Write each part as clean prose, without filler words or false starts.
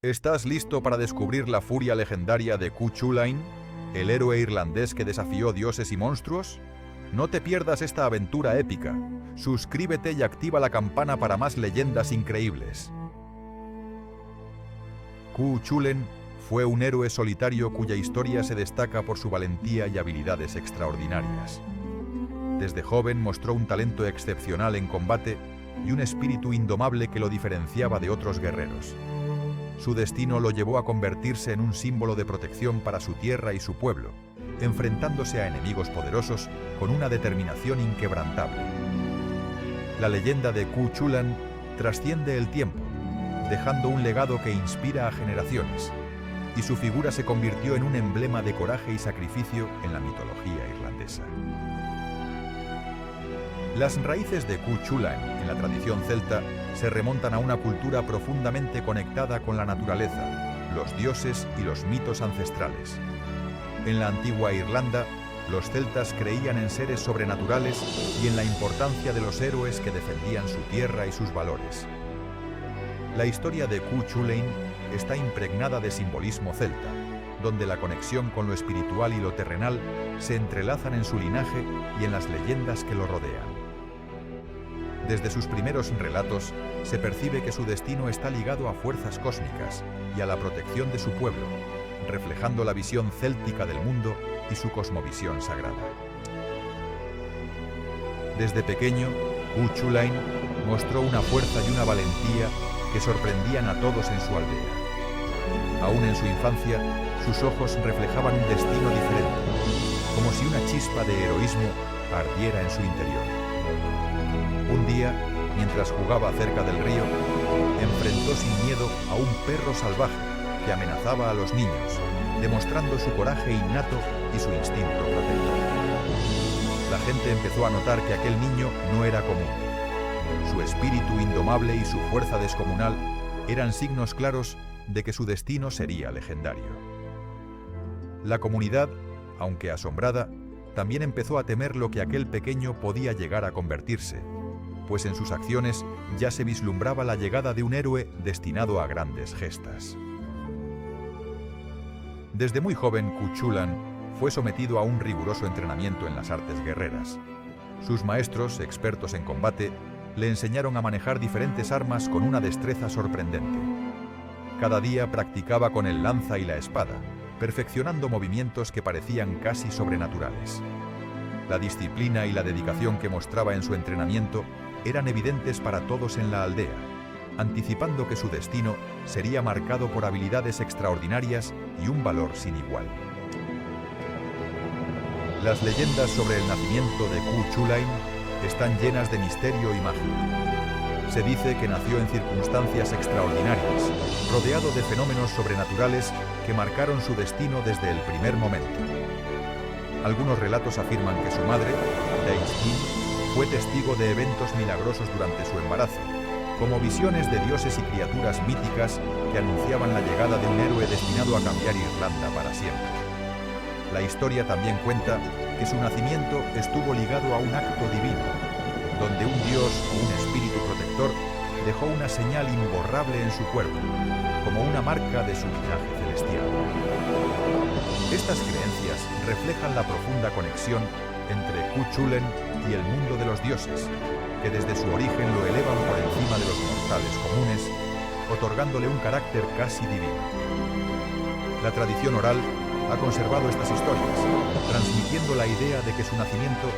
¿Estás listo para descubrir la furia legendaria de Cu Chulainn, el héroe irlandés que desafió dioses y monstruos? No te pierdas esta aventura épica. Suscríbete y activa la campana para más leyendas increíbles. Cu Chulainn fue un héroe solitario cuya historia se destaca por su valentía y habilidades extraordinarias. Desde joven mostró un talento excepcional en combate y un espíritu indomable que lo diferenciaba de otros guerreros. Su destino lo llevó a convertirse en un símbolo de protección para su tierra y su pueblo, enfrentándose a enemigos poderosos con una determinación inquebrantable. La leyenda de Cu Chulainn trasciende el tiempo, dejando un legado que inspira a generaciones, y su figura se convirtió en un emblema de coraje y sacrificio en la mitología irlandesa. Las raíces de Cu Chulainn en la tradición celta se remontan a una cultura profundamente conectada con la naturaleza, los dioses y los mitos ancestrales. En la antigua Irlanda, los celtas creían en seres sobrenaturales y en la importancia de los héroes que defendían su tierra y sus valores. La historia de Cu Chulainn está impregnada de simbolismo celta, donde la conexión con lo espiritual y lo terrenal se entrelazan en su linaje y en las leyendas que lo rodean. Desde sus primeros relatos, se percibe que su destino está ligado a fuerzas cósmicas y a la protección de su pueblo, reflejando la visión céltica del mundo y su cosmovisión sagrada. Desde pequeño, Cu Chulainn mostró una fuerza y una valentía que sorprendían a todos en su aldea. Aún en su infancia, sus ojos reflejaban un destino diferente, como si una chispa de heroísmo ardiera en su interior. Un día, mientras jugaba cerca del río, enfrentó sin miedo a un perro salvaje que amenazaba a los niños, demostrando su coraje innato y su instinto protector. La gente empezó a notar que aquel niño no era común. Su espíritu indomable y su fuerza descomunal eran signos claros de que su destino sería legendario. La comunidad, aunque asombrada, también empezó a temer lo que aquel pequeño podía llegar a convertirse, pues en sus acciones ya se vislumbraba la llegada de un héroe destinado a grandes gestas. Desde muy joven, Cu Chulainn fue sometido a un riguroso entrenamiento en las artes guerreras. Sus maestros, expertos en combate, le enseñaron a manejar diferentes armas con una destreza sorprendente. Cada día practicaba con el lanza y la espada, perfeccionando movimientos que parecían casi sobrenaturales. La disciplina y la dedicación que mostraba en su entrenamiento eran evidentes para todos en la aldea, anticipando que su destino sería marcado por habilidades extraordinarias y un valor sin igual. Las leyendas sobre el nacimiento de Cu Chulainn están llenas de misterio y magia. Se dice que nació en circunstancias extraordinarias, rodeado de fenómenos sobrenaturales que marcaron su destino desde el primer momento. Algunos relatos afirman que su madre, Daoisin, fue testigo de eventos milagrosos durante su embarazo, como visiones de dioses y criaturas míticas que anunciaban la llegada de un héroe destinado a cambiar Irlanda para siempre. La historia también cuenta que su nacimiento estuvo ligado a un acto divino, donde un dios o un espíritu protector dejó una señal imborrable en su cuerpo, como una marca de su linaje celestial. Estas creencias reflejan la profunda conexión entre Cu Chulainn y el mundo de los dioses, que desde su origen lo elevan por encima de los mortales comunes, otorgándole un carácter casi divino. La tradición oral ha conservado estas historias, transmitiendo la idea de que su nacimiento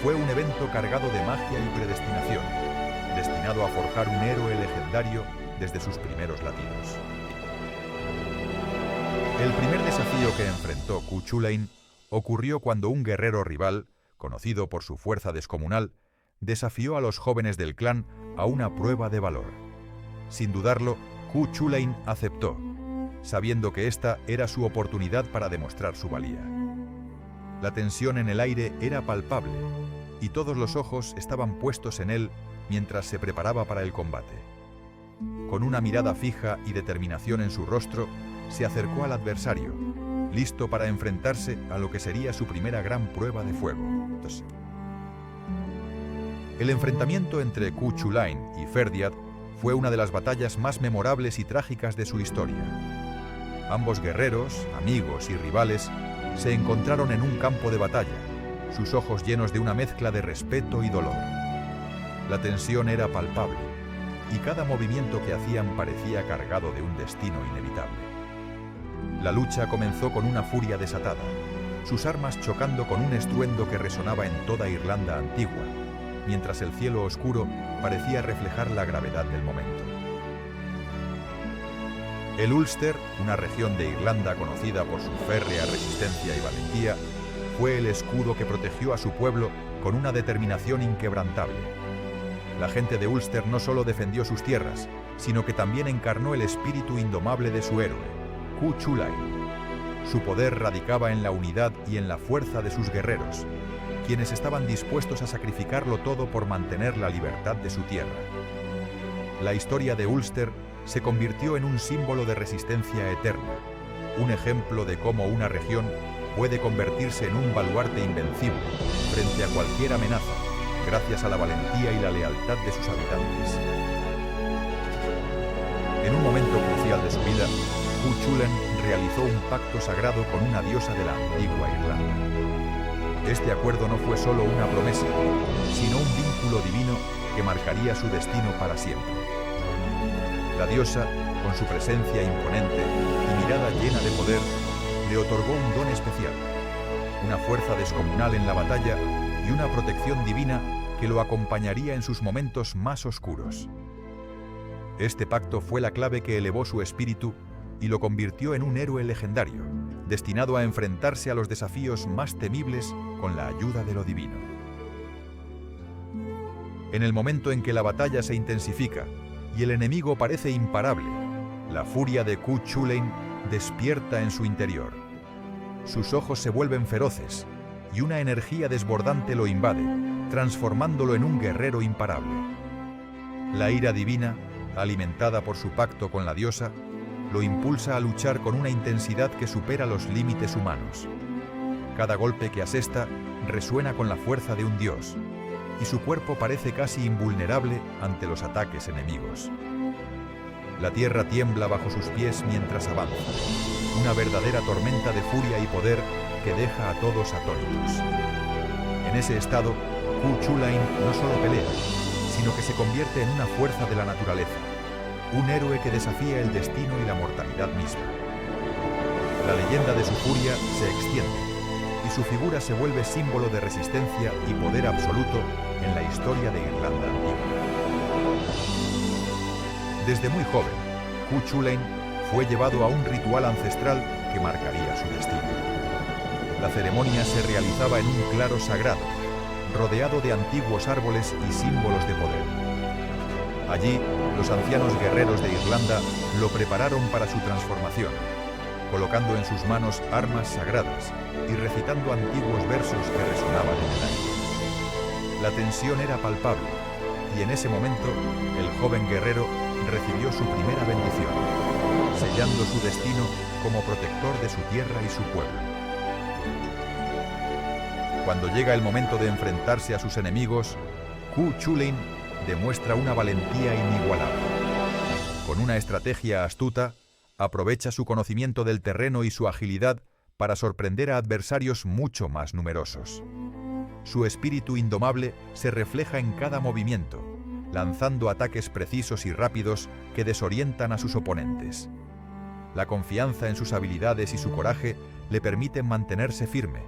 fue un evento cargado de magia y predestinación, destinado a forjar un héroe legendario desde sus primeros latidos. El primer desafío que enfrentó Cu Chulainn ocurrió cuando un guerrero rival, conocido por su fuerza descomunal, desafió a los jóvenes del clan a una prueba de valor. Sin dudarlo, Cu Chulainn aceptó, sabiendo que esta era su oportunidad para demostrar su valía. La tensión en el aire era palpable, y todos los ojos estaban puestos en él mientras se preparaba para el combate. Con una mirada fija y determinación en su rostro, se acercó al adversario, listo para enfrentarse a lo que sería su primera gran prueba de fuego. El enfrentamiento entre Cu Chulainn y Ferdiad fue una de las batallas más memorables y trágicas de su historia. Ambos guerreros, amigos y rivales, se encontraron en un campo de batalla, sus ojos llenos de una mezcla de respeto y dolor. La tensión era palpable, y cada movimiento que hacían parecía cargado de un destino inevitable. La lucha comenzó con una furia desatada, sus armas chocando con un estruendo que resonaba en toda Irlanda antigua, mientras el cielo oscuro parecía reflejar la gravedad del momento. El Ulster, una región de Irlanda conocida por su férrea resistencia y valentía, fue el escudo que protegió a su pueblo con una determinación inquebrantable. La gente de Ulster no solo defendió sus tierras, sino que también encarnó el espíritu indomable de su héroe, Cuchulainn. Su poder radicaba en la unidad y en la fuerza de sus guerreros, quienes estaban dispuestos a sacrificarlo todo por mantener la libertad de su tierra. La historia de Ulster se convirtió en un símbolo de resistencia eterna, un ejemplo de cómo una región puede convertirse en un baluarte invencible frente a cualquier amenaza, gracias a la valentía y la lealtad de sus habitantes. En un momento crucial de su vida, Cuchulainn realizó un pacto sagrado con una diosa de la antigua Irlanda. Este acuerdo no fue solo una promesa, sino un vínculo divino que marcaría su destino para siempre. La diosa, con su presencia imponente y mirada llena de poder, le otorgó un don especial, una fuerza descomunal en la batalla y una protección divina que lo acompañaría en sus momentos más oscuros. Este pacto fue la clave que elevó su espíritu y lo convirtió en un héroe legendario, destinado a enfrentarse a los desafíos más temibles con la ayuda de lo divino. En el momento en que la batalla se intensifica y el enemigo parece imparable, la furia de Cuchulainn despierta en su interior. Sus ojos se vuelven feroces y una energía desbordante lo invade, transformándolo en un guerrero imparable. La ira divina, alimentada por su pacto con la diosa, lo impulsa a luchar con una intensidad que supera los límites humanos. Cada golpe que asesta resuena con la fuerza de un dios, y su cuerpo parece casi invulnerable ante los ataques enemigos. La tierra tiembla bajo sus pies mientras avanza, una verdadera tormenta de furia y poder que deja a todos atónitos. En ese estado, Cuchulainn no solo pelea, sino que se convierte en una fuerza de la naturaleza, un héroe que desafía el destino y la mortalidad misma. La leyenda de su furia se extiende, y su figura se vuelve símbolo de resistencia y poder absoluto en la historia de Irlanda antigua. Desde muy joven, Cuchulainn fue llevado a un ritual ancestral que marcaría su destino. La ceremonia se realizaba en un claro sagrado, rodeado de antiguos árboles y símbolos de poder. Allí, los ancianos guerreros de Irlanda lo prepararon para su transformación, colocando en sus manos armas sagradas y recitando antiguos versos que resonaban en el aire. La tensión era palpable, y en ese momento, el joven guerrero recibió su primera bendición, sellando su destino como protector de su tierra y su pueblo. Cuando llega el momento de enfrentarse a sus enemigos, Cuchulainn demuestra una valentía inigualable. Con una estrategia astuta, aprovecha su conocimiento del terreno y su agilidad para sorprender a adversarios mucho más numerosos. Su espíritu indomable se refleja en cada movimiento, lanzando ataques precisos y rápidos que desorientan a sus oponentes. La confianza en sus habilidades y su coraje le permiten mantenerse firme,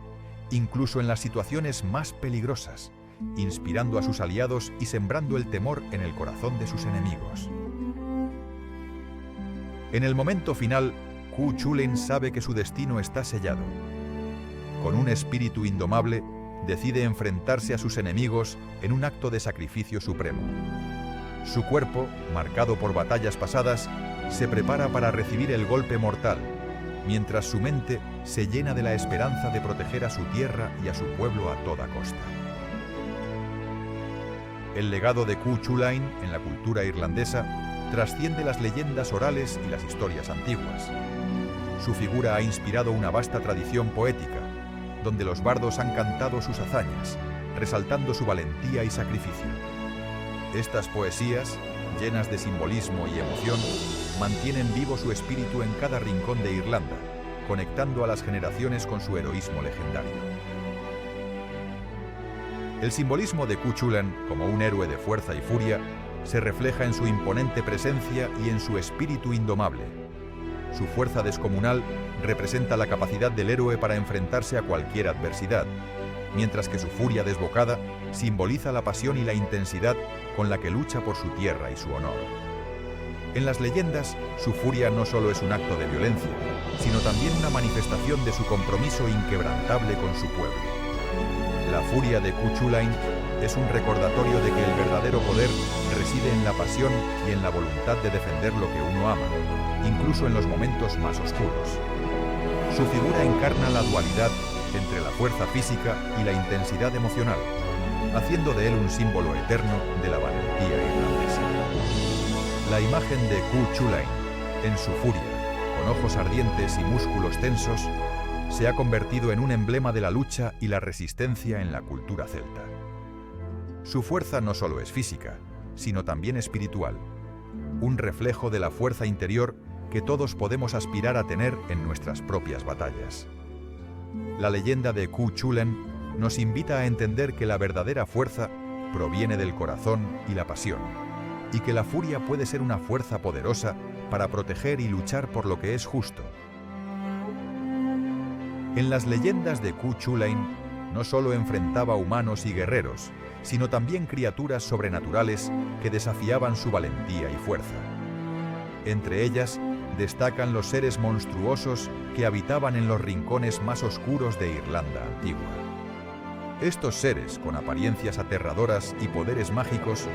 incluso en las situaciones más peligrosas, inspirando a sus aliados y sembrando el temor en el corazón de sus enemigos. En el momento final, Cuchulainn sabe que su destino está sellado. Con un espíritu indomable, decide enfrentarse a sus enemigos en un acto de sacrificio supremo. Su cuerpo, marcado por batallas pasadas, se prepara para recibir el golpe mortal, mientras su mente se llena de la esperanza de proteger a su tierra y a su pueblo a toda costa. El legado de Cuchulainn en la cultura irlandesa trasciende las leyendas orales y las historias antiguas. Su figura ha inspirado una vasta tradición poética, donde los bardos han cantado sus hazañas, resaltando su valentía y sacrificio. Estas poesías, llenas de simbolismo y emoción, mantienen vivo su espíritu en cada rincón de Irlanda, conectando a las generaciones con su heroísmo legendario. El simbolismo de Cuchulainn como un héroe de fuerza y furia se refleja en su imponente presencia y en su espíritu indomable. Su fuerza descomunal representa la capacidad del héroe para enfrentarse a cualquier adversidad, mientras que su furia desbocada simboliza la pasión y la intensidad con la que lucha por su tierra y su honor. En las leyendas, su furia no solo es un acto de violencia, sino también una manifestación de su compromiso inquebrantable con su pueblo. La furia de Cuchulainn es un recordatorio de que el verdadero poder reside en la pasión y en la voluntad de defender lo que uno ama, incluso en los momentos más oscuros. Su figura encarna la dualidad entre la fuerza física y la intensidad emocional, haciendo de él un símbolo eterno de la valentía irlandesa. La imagen de Cuchulainn, en su furia, con ojos ardientes y músculos tensos, se ha convertido en un emblema de la lucha y la resistencia en la cultura celta. Su fuerza no solo es física, sino también espiritual, un reflejo de la fuerza interior que todos podemos aspirar a tener en nuestras propias batallas. La leyenda de Cuchulainn nos invita a entender que la verdadera fuerza proviene del corazón y la pasión, y que la furia puede ser una fuerza poderosa para proteger y luchar por lo que es justo. En las leyendas de Cuchulainn no solo enfrentaba humanos y guerreros, sino también criaturas sobrenaturales que desafiaban su valentía y fuerza. Entre ellas destacan los seres monstruosos que habitaban en los rincones más oscuros de Irlanda antigua. Estos seres, con apariencias aterradoras y poderes mágicos,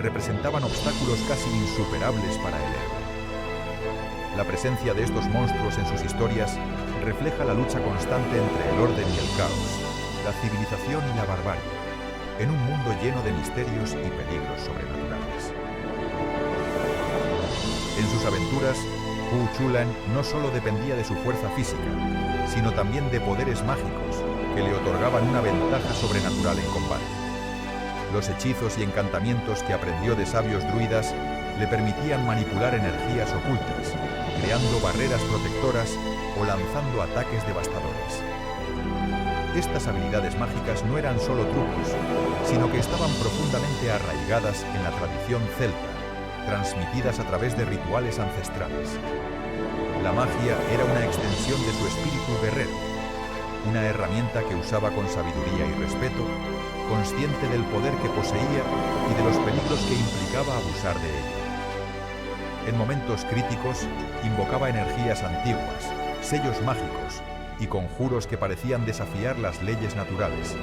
representaban obstáculos casi insuperables para el héroe. La presencia de estos monstruos en sus historias refleja la lucha constante entre el orden y el caos, la civilización y la barbarie, en un mundo lleno de misterios y peligros sobrenaturales. En sus aventuras, Cuchulainn no solo dependía de su fuerza física, sino también de poderes mágicos que le otorgaban una ventaja sobrenatural en combate. Los hechizos y encantamientos que aprendió de sabios druidas le permitían manipular energías ocultas, creando barreras protectoras o lanzando ataques devastadores. Estas habilidades mágicas no eran solo trucos, sino que estaban profundamente arraigadas en la tradición celta, transmitidas a través de rituales ancestrales. La magia era una extensión de su espíritu guerrero, una herramienta que usaba con sabiduría y respeto, consciente del poder que poseía y de los peligros que implicaba abusar de ella. En momentos críticos, invocaba energías antiguas, sellos mágicos y conjuros que parecían desafiar las leyes naturales,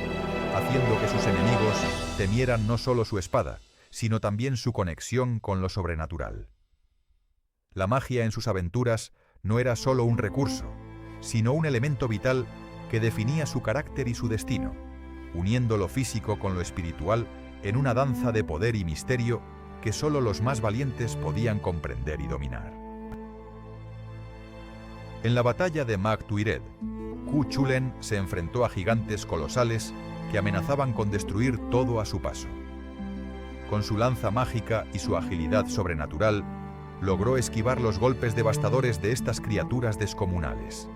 haciendo que sus enemigos temieran no solo su espada, sino también su conexión con lo sobrenatural. La magia en sus aventuras no era solo un recurso, sino un elemento vital que definía su carácter y su destino, uniendo lo físico con lo espiritual en una danza de poder y misterio que solo los más valientes podían comprender y dominar. En la batalla de Mag Tuired, Cuchulainn se enfrentó a gigantes colosales que amenazaban con destruir todo a su paso. Con su lanza mágica y su agilidad sobrenatural, logró esquivar los golpes devastadores de estas criaturas descomunales.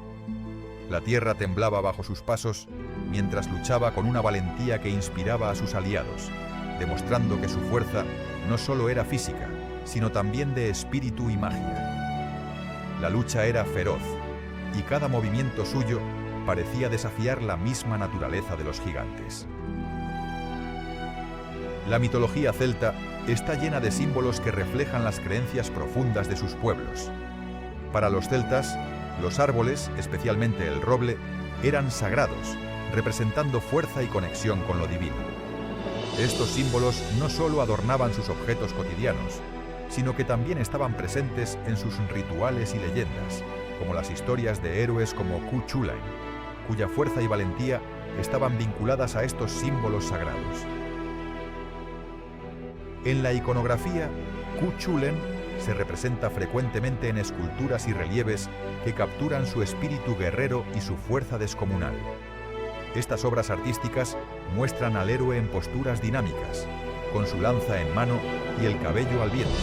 La tierra temblaba bajo sus pasos mientras luchaba con una valentía que inspiraba a sus aliados, demostrando que su fuerza no solo era física, sino también de espíritu y magia. La lucha era feroz, y cada movimiento suyo parecía desafiar la misma naturaleza de los gigantes. La mitología celta está llena de símbolos que reflejan las creencias profundas de sus pueblos. Para los celtas, los árboles, especialmente el roble, eran sagrados, representando fuerza y conexión con lo divino. Estos símbolos no solo adornaban sus objetos cotidianos, sino que también estaban presentes en sus rituales y leyendas, como las historias de héroes como Cuchulainn, cuya fuerza y valentía estaban vinculadas a estos símbolos sagrados. En la iconografía, Cuchulainn se representa frecuentemente en esculturas y relieves que capturan su espíritu guerrero y su fuerza descomunal. Estas obras artísticas muestran al héroe en posturas dinámicas, con su lanza en mano y el cabello al viento,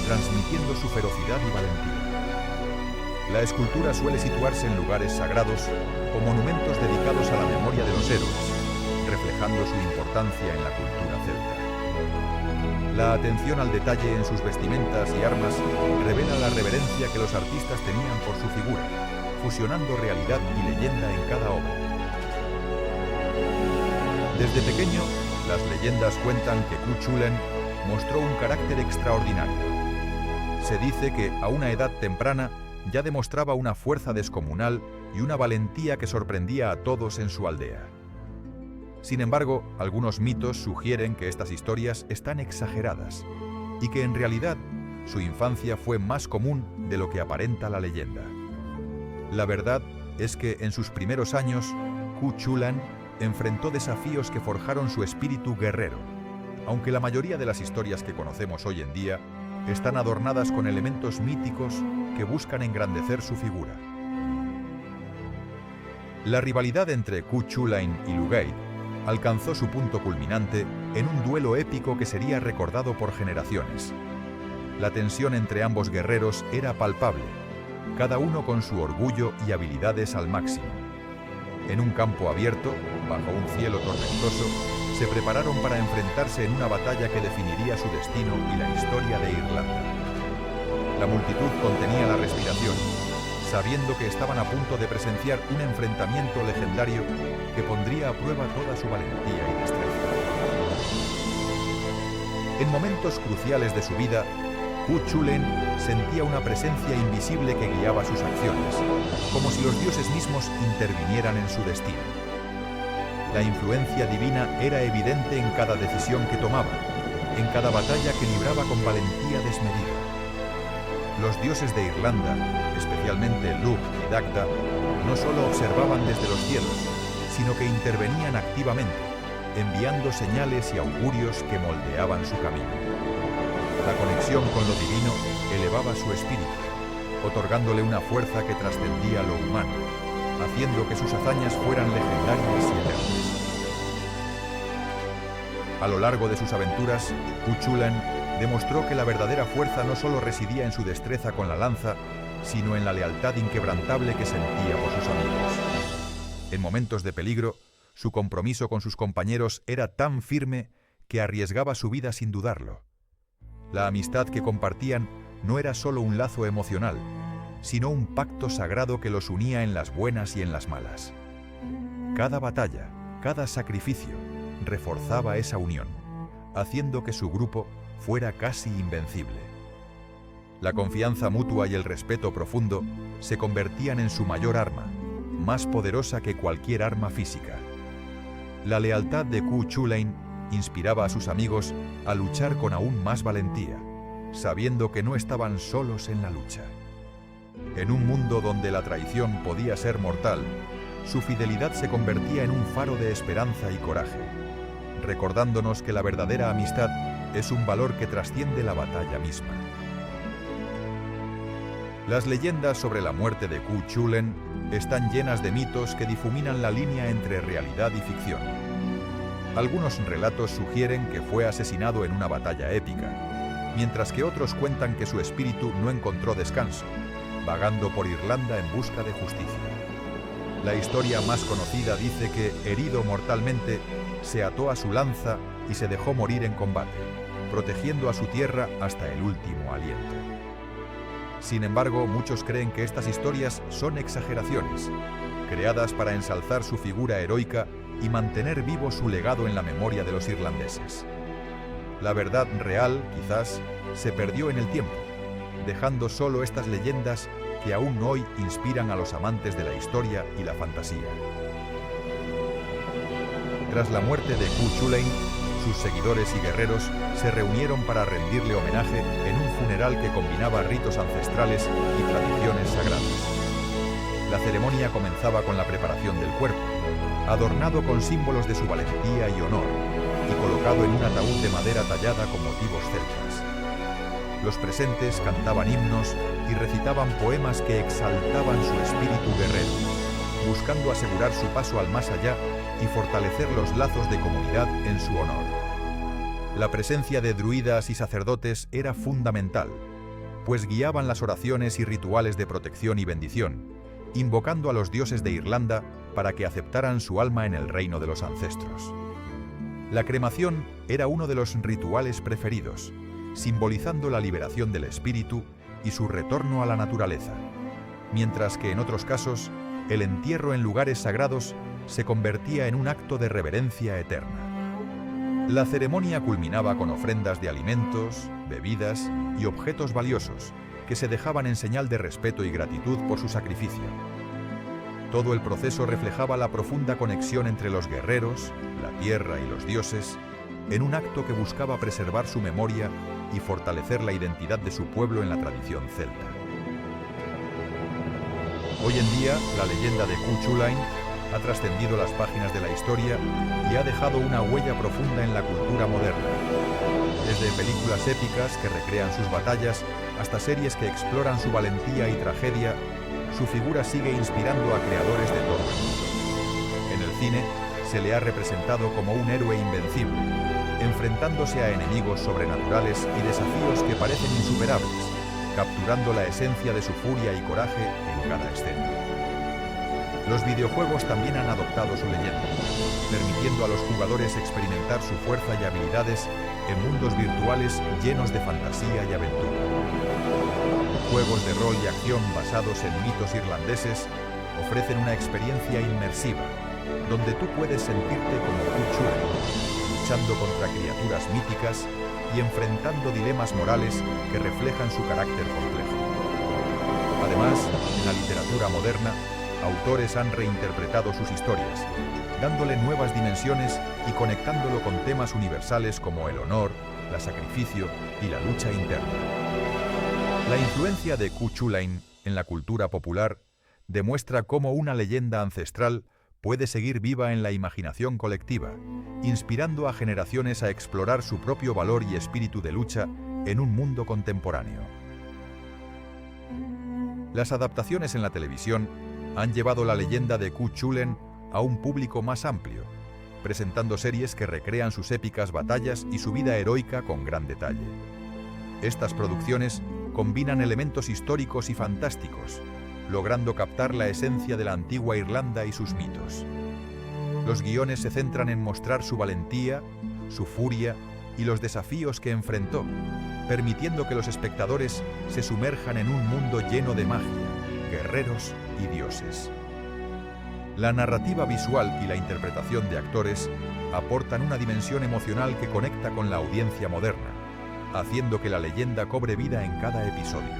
transmitiendo su ferocidad y valentía. La escultura suele situarse en lugares sagrados o monumentos dedicados a la memoria de los héroes, reflejando su importancia en la cultura celta. La atención al detalle en sus vestimentas y armas revela la reverencia que los artistas tenían por su figura, fusionando realidad y leyenda en cada obra. Desde pequeño, las leyendas cuentan que Cu Chulainn mostró un carácter extraordinario. Se dice que a una edad temprana ya demostraba una fuerza descomunal y una valentía que sorprendía a todos en su aldea. Sin embargo, algunos mitos sugieren que estas historias están exageradas y que en realidad su infancia fue más común de lo que aparenta la leyenda. La verdad es que en sus primeros años, Cu Chulainn enfrentó desafíos que forjaron su espíritu guerrero, aunque la mayoría de las historias que conocemos hoy en día están adornadas con elementos míticos que buscan engrandecer su figura. La rivalidad entre Cu Chulainn y Lugaid alcanzó su punto culminante en un duelo épico que sería recordado por generaciones. La tensión entre ambos guerreros era palpable, cada uno con su orgullo y habilidades al máximo. En un campo abierto, bajo un cielo tormentoso, se prepararon para enfrentarse en una batalla que definiría su destino y la historia de Irlanda. La multitud contenía la respiración, sabiendo que estaban a punto de presenciar un enfrentamiento legendario que pondría a prueba toda su valentía y destreza. En momentos cruciales de su vida, Cu Chulainn sentía una presencia invisible que guiaba sus acciones, como si los dioses mismos intervinieran en su destino. La influencia divina era evidente en cada decisión que tomaba, en cada batalla que libraba con valentía desmedida. Los dioses de Irlanda, especialmente Lugh y Dagda, no solo observaban desde los cielos, sino que intervenían activamente, enviando señales y augurios que moldeaban su camino. La conexión con lo divino elevaba su espíritu, otorgándole una fuerza que trascendía lo humano, haciendo que sus hazañas fueran legendarias y eternas. A lo largo de sus aventuras, Cu Chulainn demostró que la verdadera fuerza no solo residía en su destreza con la lanza, sino en la lealtad inquebrantable que sentía por sus amigos. En momentos de peligro, su compromiso con sus compañeros era tan firme que arriesgaba su vida sin dudarlo. La amistad que compartían no era solo un lazo emocional, sino un pacto sagrado que los unía en las buenas y en las malas. Cada batalla, cada sacrificio, reforzaba esa unión, haciendo que su grupo fuera casi invencible. La confianza mutua y el respeto profundo se convertían en su mayor arma, más poderosa que cualquier arma física. La lealtad de Cu Chulainn inspiraba a sus amigos a luchar con aún más valentía, sabiendo que no estaban solos en la lucha. En un mundo donde la traición podía ser mortal, su fidelidad se convertía en un faro de esperanza y coraje, recordándonos que la verdadera amistad es un valor que trasciende la batalla misma. Las leyendas sobre la muerte de Cu Chulainn están llenas de mitos que difuminan la línea entre realidad y ficción. Algunos relatos sugieren que fue asesinado en una batalla épica, mientras que otros cuentan que su espíritu no encontró descanso, vagando por Irlanda en busca de justicia. La historia más conocida dice que, herido mortalmente, se ató a su lanza y se dejó morir en combate, protegiendo a su tierra hasta el último aliento. Sin embargo, muchos creen que estas historias son exageraciones, creadas para ensalzar su figura heroica y mantener vivo su legado en la memoria de los irlandeses. La verdad real, quizás, se perdió en el tiempo, dejando solo estas leyendas que aún hoy inspiran a los amantes de la historia y la fantasía. Tras la muerte de Cu Chulainn, sus seguidores y guerreros se reunieron para rendirle homenaje en un funeral que combinaba ritos ancestrales y tradiciones sagradas. La ceremonia comenzaba con la preparación del cuerpo, adornado con símbolos de su valentía y honor, y colocado en un ataúd de madera tallada con motivos celtas. Los presentes cantaban himnos y recitaban poemas que exaltaban su espíritu guerrero, buscando asegurar su paso al más allá y fortalecer los lazos de comunidad en su honor. La presencia de druidas y sacerdotes era fundamental, pues guiaban las oraciones y rituales de protección y bendición, invocando a los dioses de Irlanda para que aceptaran su alma en el reino de los ancestros. La cremación era uno de los rituales preferidos, simbolizando la liberación del espíritu y su retorno a la naturaleza, mientras que en otros casos, el entierro en lugares sagrados se convertía en un acto de reverencia eterna. La ceremonia culminaba con ofrendas de alimentos, bebidas y objetos valiosos que se dejaban en señal de respeto y gratitud por su sacrificio. Todo el proceso reflejaba la profunda conexión entre los guerreros, la tierra y los dioses, en un acto que buscaba preservar su memoria y fortalecer la identidad de su pueblo en la tradición celta. Hoy en día, la leyenda de Cú Chulainn ha trascendido las páginas de la historia y ha dejado una huella profunda en la cultura moderna. Desde películas épicas que recrean sus batallas hasta series que exploran su valentía y tragedia, su figura sigue inspirando a creadores de todo el mundo. En el cine, se le ha representado como un héroe invencible, enfrentándose a enemigos sobrenaturales y desafíos que parecen insuperables, capturando la esencia de su furia y coraje en cada escena. Los videojuegos también han adoptado su leyenda, permitiendo a los jugadores experimentar su fuerza y habilidades en mundos virtuales llenos de fantasía y aventura. Juegos de rol y acción basados en mitos irlandeses ofrecen una experiencia inmersiva, donde tú puedes sentirte como Cú Chulainn, luchando contra criaturas míticas y enfrentando dilemas morales que reflejan su carácter complejo. Además, en la literatura moderna, autores han reinterpretado sus historias, dándole nuevas dimensiones y conectándolo con temas universales como el honor, el sacrificio y la lucha interna. La influencia de Cú Chulainn en la cultura popular demuestra cómo una leyenda ancestral puede seguir viva en la imaginación colectiva, inspirando a generaciones a explorar su propio valor y espíritu de lucha en un mundo contemporáneo. Las adaptaciones en la televisión han llevado la leyenda de Cú Chulainn a un público más amplio, presentando series que recrean sus épicas batallas y su vida heroica con gran detalle. Estas producciones combinan elementos históricos y fantásticos, logrando captar la esencia de la antigua Irlanda y sus mitos. Los guiones se centran en mostrar su valentía, su furia y los desafíos que enfrentó, permitiendo que los espectadores se sumerjan en un mundo lleno de magia, guerreros y dioses. La narrativa visual y la interpretación de actores aportan una dimensión emocional que conecta con la audiencia moderna, haciendo que la leyenda cobre vida en cada episodio.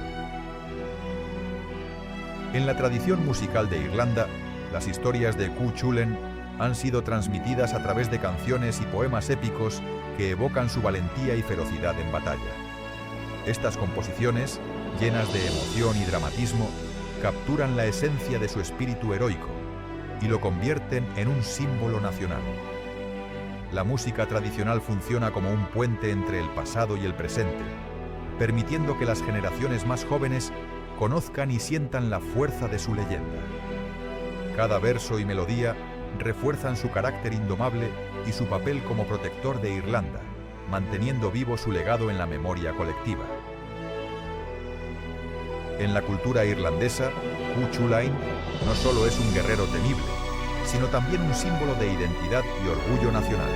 En la tradición musical de Irlanda, las historias de Cú Chulainn han sido transmitidas a través de canciones y poemas épicos que evocan su valentía y ferocidad en batalla. Estas composiciones, llenas de emoción y dramatismo, capturan la esencia de su espíritu heroico y lo convierten en un símbolo nacional. La música tradicional funciona como un puente entre el pasado y el presente, permitiendo que las generaciones más jóvenes conozcan y sientan la fuerza de su leyenda. Cada verso y melodía refuerzan su carácter indomable y su papel como protector de Irlanda, manteniendo vivo su legado en la memoria colectiva. En la cultura irlandesa, Cú Chulainn no solo es un guerrero temible, sino también un símbolo de identidad y orgullo nacional.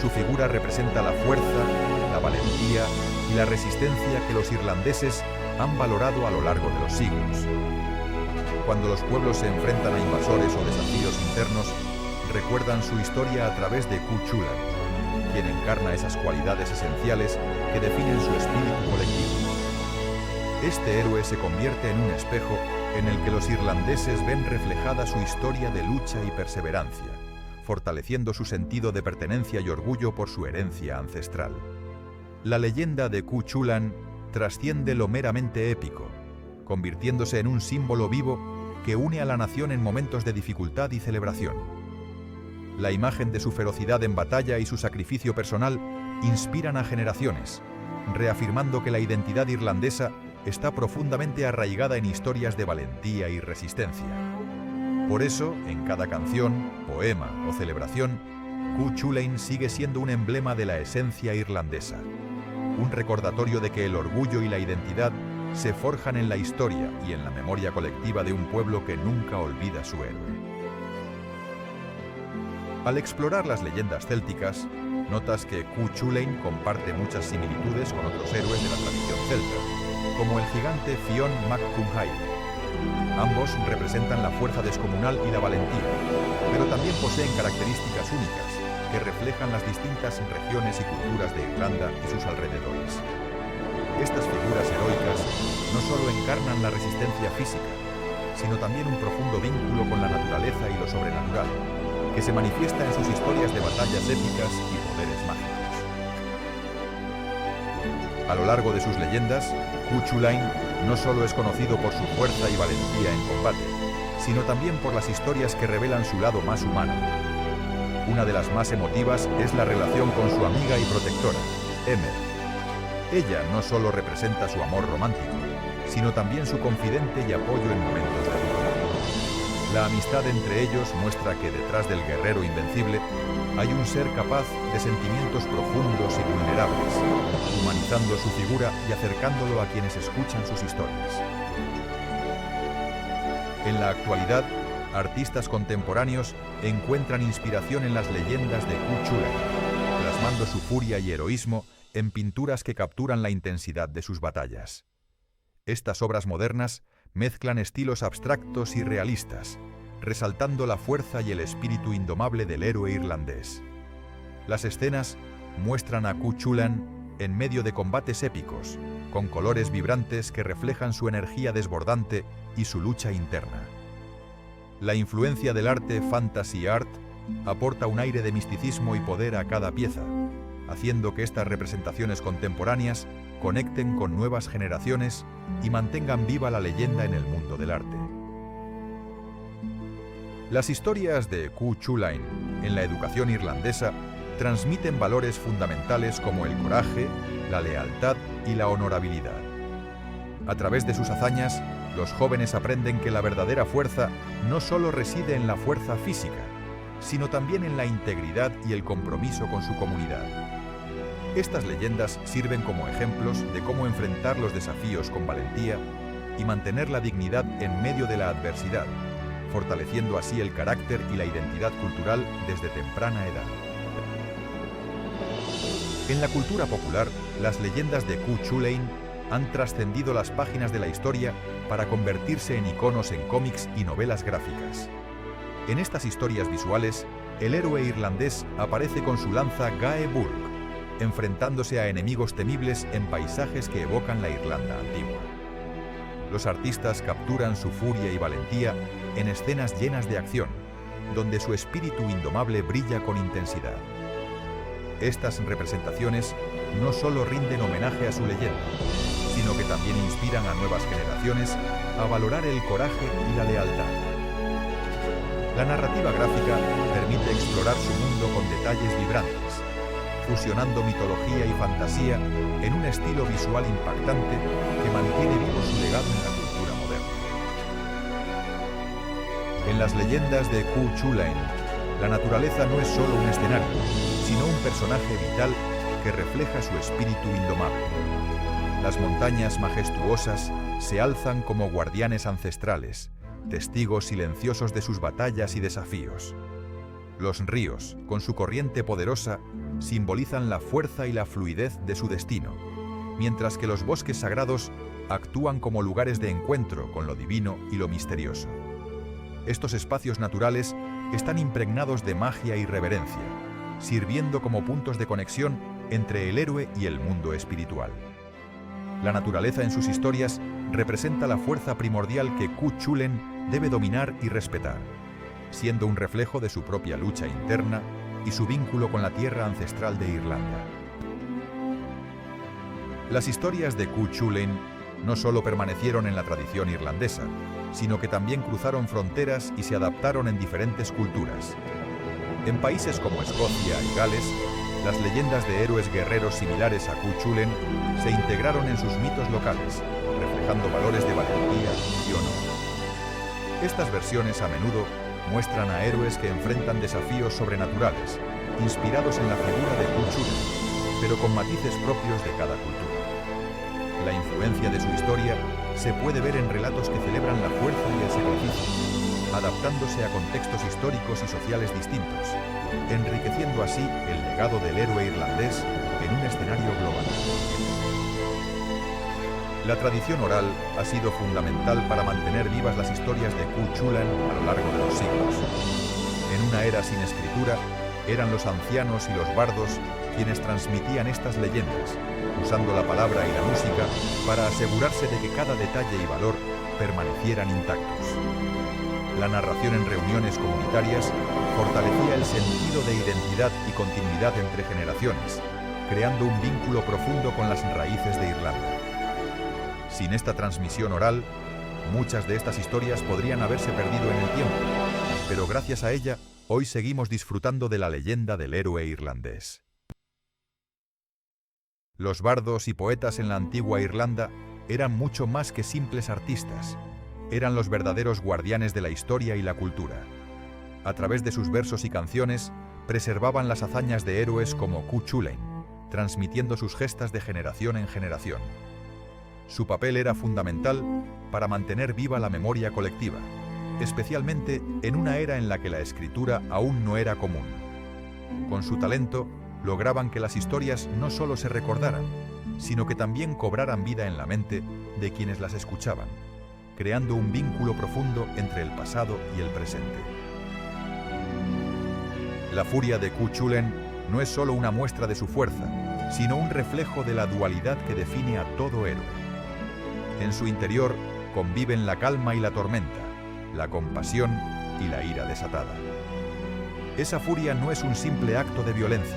Su figura representa la fuerza, la valentía y la resistencia que los irlandeses han valorado a lo largo de los siglos. Cuando los pueblos se enfrentan a invasores o desafíos internos, recuerdan su historia a través de Cú Chulainn, quien encarna esas cualidades esenciales que definen su espíritu colectivo. Este héroe se convierte en un espejo en el que los irlandeses ven reflejada su historia de lucha y perseverancia, fortaleciendo su sentido de pertenencia y orgullo por su herencia ancestral. La leyenda de Cú Chulainn trasciende lo meramente épico, convirtiéndose en un símbolo vivo que une a la nación en momentos de dificultad y celebración. La imagen de su ferocidad en batalla y su sacrificio personal inspiran a generaciones, reafirmando que la identidad irlandesa está profundamente arraigada en historias de valentía y resistencia. Por eso, en cada canción, poema o celebración, Cuchulainn sigue siendo un emblema de la esencia irlandesa, un recordatorio de que el orgullo y la identidad se forjan en la historia y en la memoria colectiva de un pueblo que nunca olvida su héroe. Al explorar las leyendas célticas, notas que Cuchulainn comparte muchas similitudes con otros héroes de la tradición celta, como el gigante Fionn mac Cumhaill. Ambos representan la fuerza descomunal y la valentía, pero también poseen características únicas que reflejan las distintas regiones y culturas de Irlanda y sus alrededores. Estas figuras heroicas no solo encarnan la resistencia física, sino también un profundo vínculo con la naturaleza y lo sobrenatural, que se manifiesta en sus historias de batallas épicas y poderes mágicos. A lo largo de sus leyendas, Cuchulainn no solo es conocido por su fuerza y valentía en combate, sino también por las historias que revelan su lado más humano. Una de las más emotivas es la relación con su amiga y protectora, Emer. Ella no solo representa su amor romántico, sino también su confidente y apoyo en momentos de duda. La amistad entre ellos muestra que detrás del guerrero invencible hay un ser capaz de sentimientos profundos y vulnerables, humanizando su figura y acercándolo a quienes escuchan sus historias. En la actualidad, artistas contemporáneos encuentran inspiración en las leyendas de Cuchulainn, plasmando su furia y heroísmo en pinturas que capturan la intensidad de sus batallas. Estas obras modernas mezclan estilos abstractos y realistas, resaltando la fuerza y el espíritu indomable del héroe irlandés. Las escenas muestran a Cuchulainn en medio de combates épicos, con colores vibrantes que reflejan su energía desbordante y su lucha interna. La influencia del arte fantasy art aporta un aire de misticismo y poder a cada pieza, haciendo que estas representaciones contemporáneas conecten con nuevas generaciones y mantengan viva la leyenda en el mundo del arte. Las historias de Cuchulainn en la educación irlandesa transmiten valores fundamentales como el coraje, la lealtad y la honorabilidad. A través de sus hazañas, los jóvenes aprenden que la verdadera fuerza no solo reside en la fuerza física, sino también en la integridad y el compromiso con su comunidad. Estas leyendas sirven como ejemplos de cómo enfrentar los desafíos con valentía y mantener la dignidad en medio de la adversidad, fortaleciendo así el carácter y la identidad cultural desde temprana edad. En la cultura popular, las leyendas de Cuchulainn han trascendido las páginas de la historia para convertirse en iconos en cómics y novelas gráficas. En estas historias visuales, el héroe irlandés aparece con su lanza Gae Burg, enfrentándose a enemigos temibles en paisajes que evocan la Irlanda antigua. Los artistas capturan su furia y valentía en escenas llenas de acción, donde su espíritu indomable brilla con intensidad. Estas representaciones no solo rinden homenaje a su leyenda, sino que también inspiran a nuevas generaciones a valorar el coraje y la lealtad. La narrativa gráfica permite explorar su mundo con detalles vibrantes, fusionando mitología y fantasía en un estilo visual impactante que mantiene vivo su legado en la cultura moderna. En las leyendas de Cuchulainn, la naturaleza no es solo un escenario, sino un personaje vital que refleja su espíritu indomable. Las montañas majestuosas se alzan como guardianes ancestrales, testigos silenciosos de sus batallas y desafíos. Los ríos, con su corriente poderosa, simbolizan la fuerza y la fluidez de su destino, mientras que los bosques sagrados actúan como lugares de encuentro con lo divino y lo misterioso. Estos espacios naturales están impregnados de magia y reverencia, sirviendo como puntos de conexión entre el héroe y el mundo espiritual. La naturaleza en sus historias representa la fuerza primordial que Cuchulainn debe dominar y respetar, siendo un reflejo de su propia lucha interna y su vínculo con la tierra ancestral de Irlanda. Las historias de Cuchulainn no solo permanecieron en la tradición irlandesa, sino que también cruzaron fronteras y se adaptaron en diferentes culturas. En países como Escocia y Gales, las leyendas de héroes guerreros similares a Cuchulainn se integraron en sus mitos locales, reflejando valores de valentía y honor. Estas versiones a menudo muestran a héroes que enfrentan desafíos sobrenaturales, inspirados en la figura de Cuchulain, pero con matices propios de cada cultura. La influencia de su historia se puede ver en relatos que celebran la fuerza y el sacrificio, adaptándose a contextos históricos y sociales distintos, enriqueciendo así el legado del héroe irlandés en un escenario global. La tradición oral ha sido fundamental para mantener vivas las historias de Cuchulain a lo largo de los siglos. En una era sin escritura, eran los ancianos y los bardos quienes transmitían estas leyendas, usando la palabra y la música para asegurarse de que cada detalle y valor permanecieran intactos. La narración en reuniones comunitarias fortalecía el sentido de identidad y continuidad entre generaciones, creando un vínculo profundo con las raíces de Irlanda. Sin esta transmisión oral, muchas de estas historias podrían haberse perdido en el tiempo, pero gracias a ella, hoy seguimos disfrutando de la leyenda del héroe irlandés. Los bardos y poetas en la antigua Irlanda eran mucho más que simples artistas. Eran los verdaderos guardianes de la historia y la cultura. A través de sus versos y canciones, preservaban las hazañas de héroes como Cuchulain, transmitiendo sus gestas de generación en generación. Su papel era fundamental para mantener viva la memoria colectiva, especialmente en una era en la que la escritura aún no era común. Con su talento, lograban que las historias no solo se recordaran, sino que también cobraran vida en la mente de quienes las escuchaban, creando un vínculo profundo entre el pasado y el presente. La furia de Cuchulain no es solo una muestra de su fuerza, sino un reflejo de la dualidad que define a todo héroe. En su interior conviven la calma y la tormenta, la compasión y la ira desatada. Esa furia no es un simple acto de violencia,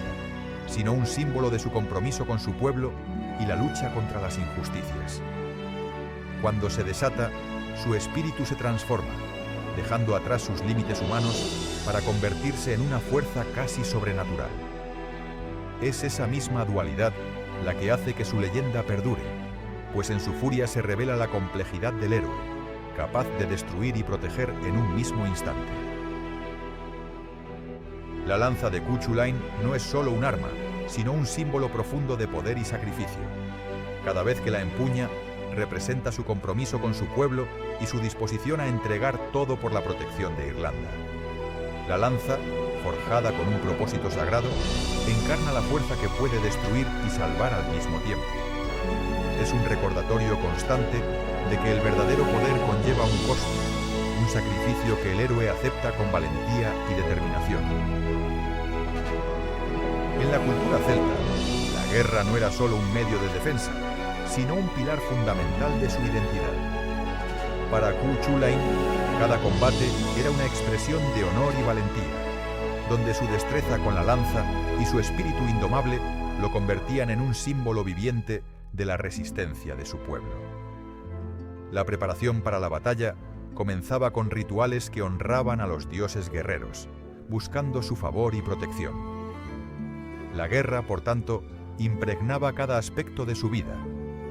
sino un símbolo de su compromiso con su pueblo y la lucha contra las injusticias. Cuando se desata, su espíritu se transforma, dejando atrás sus límites humanos para convertirse en una fuerza casi sobrenatural. Es esa misma dualidad la que hace que su leyenda perdure, pues en su furia se revela la complejidad del héroe, capaz de destruir y proteger en un mismo instante. La lanza de Cuchulain no es solo un arma, sino un símbolo profundo de poder y sacrificio. Cada vez que la empuña, representa su compromiso con su pueblo y su disposición a entregar todo por la protección de Irlanda. La lanza, forjada con un propósito sagrado, encarna la fuerza que puede destruir y salvar al mismo tiempo. Es un recordatorio constante de que el verdadero poder conlleva un costo, un sacrificio que el héroe acepta con valentía y determinación. En la cultura celta, la guerra no era solo un medio de defensa, sino un pilar fundamental de su identidad. Para Cuchulain, cada combate era una expresión de honor y valentía, donde su destreza con la lanza y su espíritu indomable lo convertían en un símbolo viviente de la resistencia de su pueblo. La preparación para la batalla comenzaba con rituales que honraban a los dioses guerreros, buscando su favor y protección. La guerra, por tanto, impregnaba cada aspecto de su vida,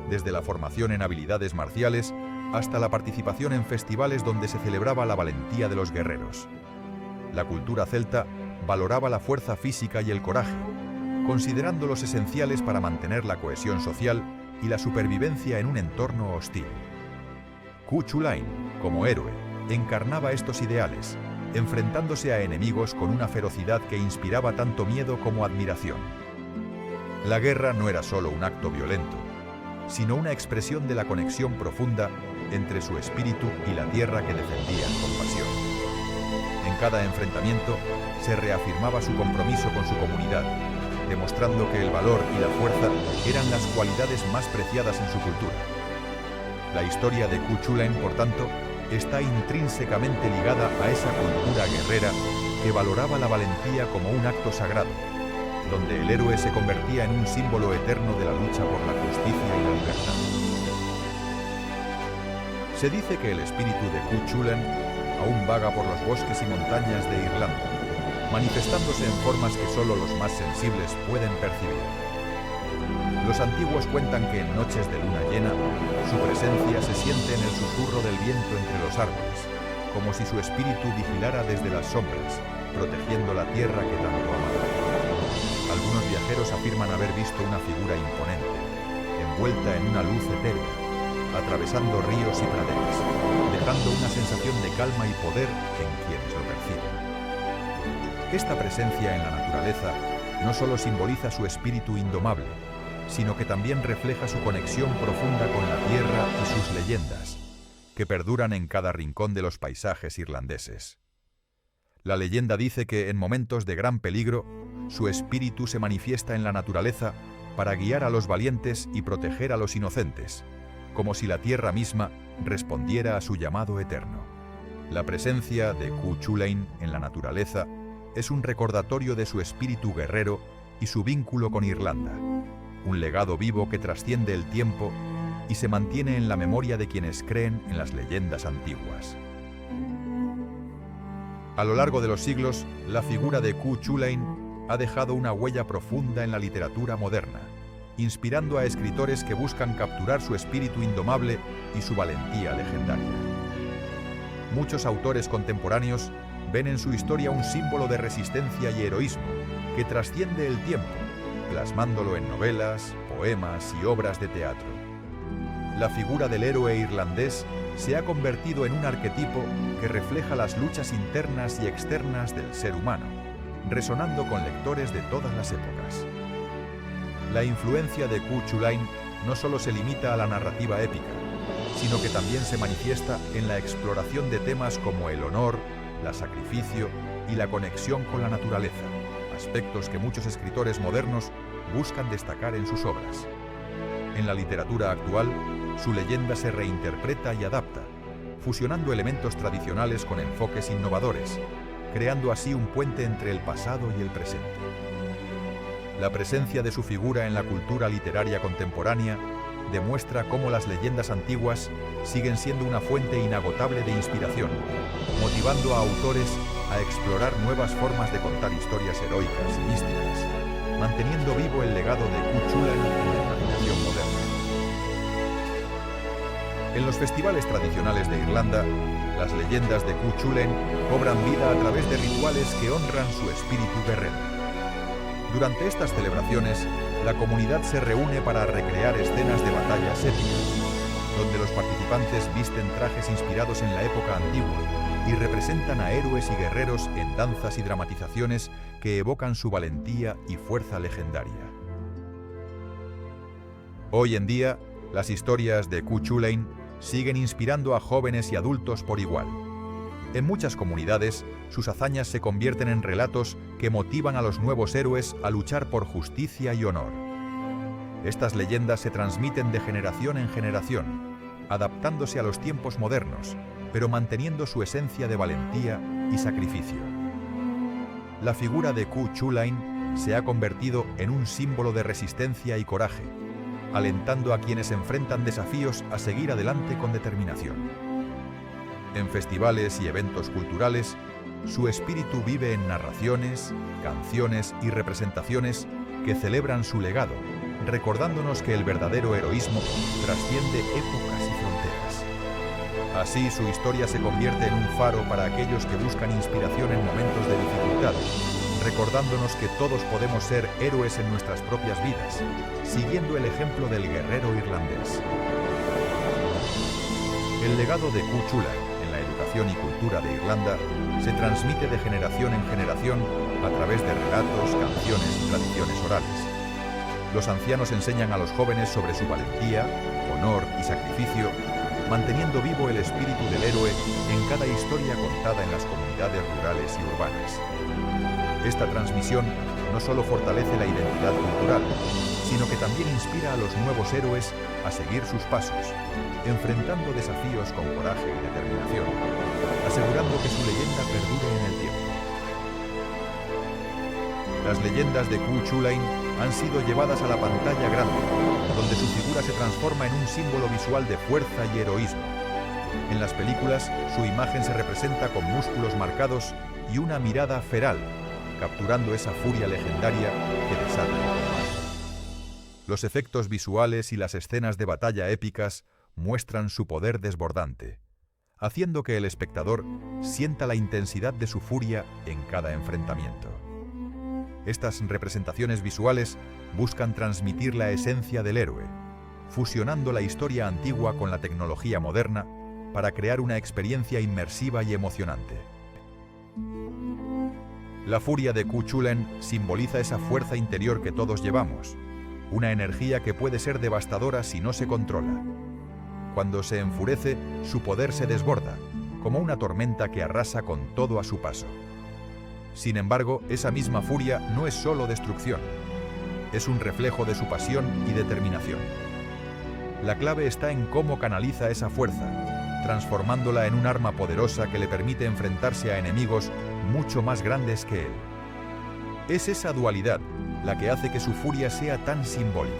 desde la formación en habilidades marciales hasta la participación en festivales donde se celebraba la valentía de los guerreros. La cultura celta valoraba la fuerza física y el coraje, considerándolos esenciales para mantener la cohesión social y la supervivencia en un entorno hostil. Cuchulain, como héroe, encarnaba estos ideales, enfrentándose a enemigos con una ferocidad que inspiraba tanto miedo como admiración. La guerra no era solo un acto violento, sino una expresión de la conexión profunda entre su espíritu y la tierra que defendían con pasión. En cada enfrentamiento se reafirmaba su compromiso con su comunidad, demostrando que el valor y la fuerza eran las cualidades más preciadas en su cultura. La historia de Cuchulain, por tanto, está intrínsecamente ligada a esa cultura guerrera que valoraba la valentía como un acto sagrado, donde el héroe se convertía en un símbolo eterno de la lucha por la justicia y la libertad. Se dice que el espíritu de Cuchulain aún vaga por los bosques y montañas de Irlanda, manifestándose en formas que solo los más sensibles pueden percibir. Los antiguos cuentan que en noches de luna llena, su presencia se siente en el susurro del viento entre los árboles, como si su espíritu vigilara desde las sombras, protegiendo la tierra que tanto amaba. Algunos viajeros afirman haber visto una figura imponente, envuelta en una luz etérea, atravesando ríos y praderas, dejando una sensación de calma y poder en quienes lo perciben. Esta presencia en la naturaleza no solo simboliza su espíritu indomable, sino que también refleja su conexión profunda con la tierra y sus leyendas, que perduran en cada rincón de los paisajes irlandeses. La leyenda dice que en momentos de gran peligro, su espíritu se manifiesta en la naturaleza para guiar a los valientes y proteger a los inocentes, como si la tierra misma respondiera a su llamado eterno. La presencia de Cuchulainn en la naturaleza es un recordatorio de su espíritu guerrero y su vínculo con Irlanda, un legado vivo que trasciende el tiempo y se mantiene en la memoria de quienes creen en las leyendas antiguas. A lo largo de los siglos, la figura de Cuchulainn ha dejado una huella profunda en la literatura moderna, inspirando a escritores que buscan capturar su espíritu indomable y su valentía legendaria. Muchos autores contemporáneos ven en su historia un símbolo de resistencia y heroísmo que trasciende el tiempo, plasmándolo en novelas, poemas y obras de teatro. La figura del héroe irlandés se ha convertido en un arquetipo que refleja las luchas internas y externas del ser humano, resonando con lectores de todas las épocas. La influencia de Cuchulainn no solo se limita a la narrativa épica, sino que también se manifiesta en la exploración de temas como el honor, el sacrificio y la conexión con la naturaleza, aspectos que muchos escritores modernos buscan destacar en sus obras. En la literatura actual, su leyenda se reinterpreta y adapta, fusionando elementos tradicionales con enfoques innovadores, creando así un puente entre el pasado y el presente. La presencia de su figura en la cultura literaria contemporánea demuestra cómo las leyendas antiguas siguen siendo una fuente inagotable de inspiración, motivando a autores a explorar nuevas formas de contar historias heroicas y místicas, manteniendo vivo el legado de Cuchulainn en la imaginación moderna. En los festivales tradicionales de Irlanda, las leyendas de Cuchulainn cobran vida a través de rituales que honran su espíritu guerrero. Durante estas celebraciones, la comunidad se reúne para recrear escenas de batallas épicas, donde los participantes visten trajes inspirados en la época antigua y representan a héroes y guerreros en danzas y dramatizaciones que evocan su valentía y fuerza legendaria. Hoy en día, las historias de Cuchulainn siguen inspirando a jóvenes y adultos por igual. En muchas comunidades, sus hazañas se convierten en relatos que motivan a los nuevos héroes a luchar por justicia y honor. Estas leyendas se transmiten de generación en generación, adaptándose a los tiempos modernos, pero manteniendo su esencia de valentía y sacrificio. La figura de Cuchulainn se ha convertido en un símbolo de resistencia y coraje, alentando a quienes enfrentan desafíos a seguir adelante con determinación. En festivales y eventos culturales, su espíritu vive en narraciones, canciones y representaciones que celebran su legado, recordándonos que el verdadero heroísmo trasciende épocas y fronteras. Así, su historia se convierte en un faro para aquellos que buscan inspiración en momentos de dificultad, recordándonos que todos podemos ser héroes en nuestras propias vidas, siguiendo el ejemplo del guerrero irlandés. El legado de Cuchulainn en la educación y cultura de Irlanda se transmite de generación en generación a través de relatos, canciones y tradiciones orales. Los ancianos enseñan a los jóvenes sobre su valentía, honor y sacrificio, manteniendo vivo el espíritu del héroe en cada historia contada en las comunidades rurales y urbanas. Esta transmisión no solo fortalece la identidad cultural, sino que también inspira a los nuevos héroes a seguir sus pasos, enfrentando desafíos con coraje y determinación, asegurando que su leyenda perdure en el tiempo. Las leyendas de Cuchulainn han sido llevadas a la pantalla grande, donde su figura se transforma en un símbolo visual de fuerza y heroísmo. En las películas, su imagen se representa con músculos marcados y una mirada feral, capturando esa furia legendaria que desata el combate. Los efectos visuales y las escenas de batalla épicas muestran su poder desbordante, haciendo que el espectador sienta la intensidad de su furia en cada enfrentamiento. Estas representaciones visuales buscan transmitir la esencia del héroe, fusionando la historia antigua con la tecnología moderna para crear una experiencia inmersiva y emocionante. La furia de Ku Chulainn simboliza esa fuerza interior que todos llevamos, una energía que puede ser devastadora si no se controla. Cuando se enfurece, su poder se desborda, como una tormenta que arrasa con todo a su paso. Sin embargo, esa misma furia no es solo destrucción, es un reflejo de su pasión y determinación. La clave está en cómo canaliza esa fuerza, transformándola en un arma poderosa que le permite enfrentarse a enemigos mucho más grandes que él. Es esa dualidad la que hace que su furia sea tan simbólica.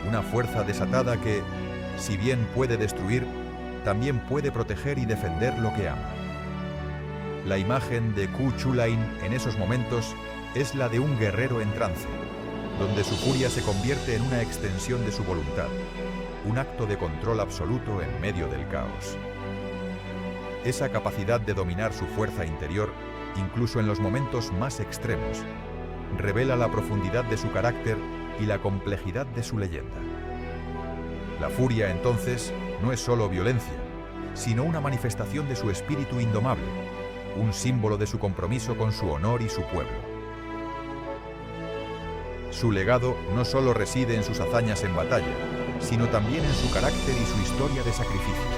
Una fuerza desatada que, si bien puede destruir, también puede proteger y defender lo que ama. La imagen de Ku Chulainn en esos momentos es la de un guerrero en trance, donde su furia se convierte en una extensión de su voluntad, un acto de control absoluto en medio del caos. Esa capacidad de dominar su fuerza interior, incluso en los momentos más extremos, revela la profundidad de su carácter y la complejidad de su leyenda. La furia, entonces, no es solo violencia, sino una manifestación de su espíritu indomable, un símbolo de su compromiso con su honor y su pueblo. Su legado no solo reside en sus hazañas en batalla, sino también en su carácter y su historia de sacrificio.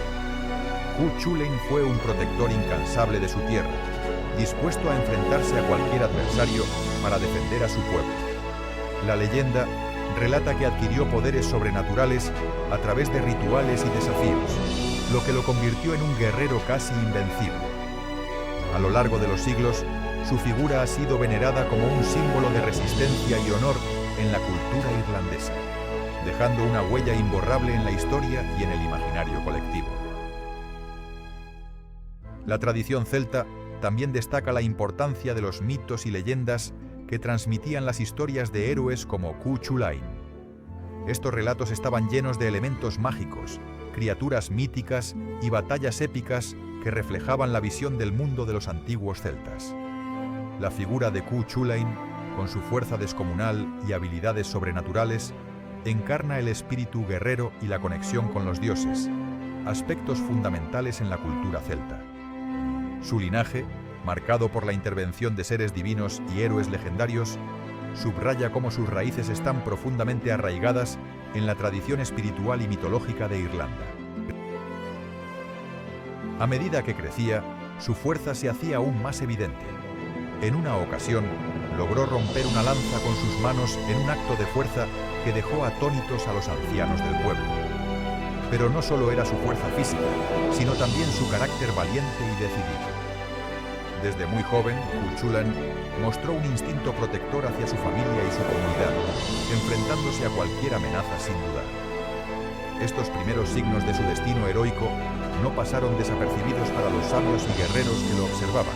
Ku Chulainn fue un protector incansable de su tierra, dispuesto a enfrentarse a cualquier adversario para defender a su pueblo. La leyenda relata que adquirió poderes sobrenaturales a través de rituales y desafíos, lo que lo convirtió en un guerrero casi invencible. A lo largo de los siglos, su figura ha sido venerada como un símbolo de resistencia y honor en la cultura irlandesa, dejando una huella imborrable en la historia y en el imaginario colectivo. La tradición celta también destaca la importancia de los mitos y leyendas que transmitían las historias de héroes como Ku Chulainn. Estos relatos estaban llenos de elementos mágicos, criaturas míticas y batallas épicas que reflejaban la visión del mundo de los antiguos celtas. La figura de Ku Chulainn, con su fuerza descomunal y habilidades sobrenaturales, encarna el espíritu guerrero y la conexión con los dioses, aspectos fundamentales en la cultura celta. Su linaje, marcado por la intervención de seres divinos y héroes legendarios, subraya cómo sus raíces están profundamente arraigadas en la tradición espiritual y mitológica de Irlanda. A medida que crecía, su fuerza se hacía aún más evidente. En una ocasión, logró romper una lanza con sus manos en un acto de fuerza que dejó atónitos a los ancianos del pueblo. Pero no solo era su fuerza física, sino también su carácter valiente y decidido. Desde muy joven, Ku Chulainn mostró un instinto protector hacia su familia y su comunidad, enfrentándose a cualquier amenaza sin dudar. Estos primeros signos de su destino heroico no pasaron desapercibidos para los sabios y guerreros que lo observaban,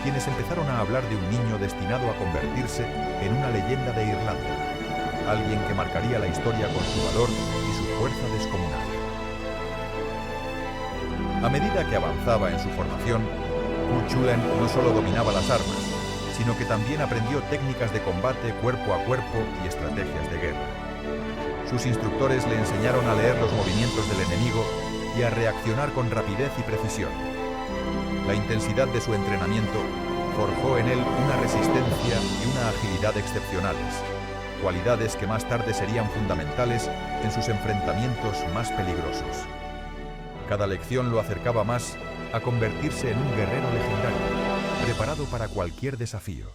quienes empezaron a hablar de un niño destinado a convertirse en una leyenda de Irlanda, alguien que marcaría la historia con su valor y su fuerza descomunal. A medida que avanzaba en su formación, Ku Chulainn no solo dominaba las armas, sino que también aprendió técnicas de combate cuerpo a cuerpo y estrategias de guerra. Sus instructores le enseñaron a leer los movimientos del enemigo y a reaccionar con rapidez y precisión. La intensidad de su entrenamiento forjó en él una resistencia y una agilidad excepcionales, cualidades que más tarde serían fundamentales en sus enfrentamientos más peligrosos. Cada lección lo acercaba más a convertirse en un guerrero legendario, preparado para cualquier desafío.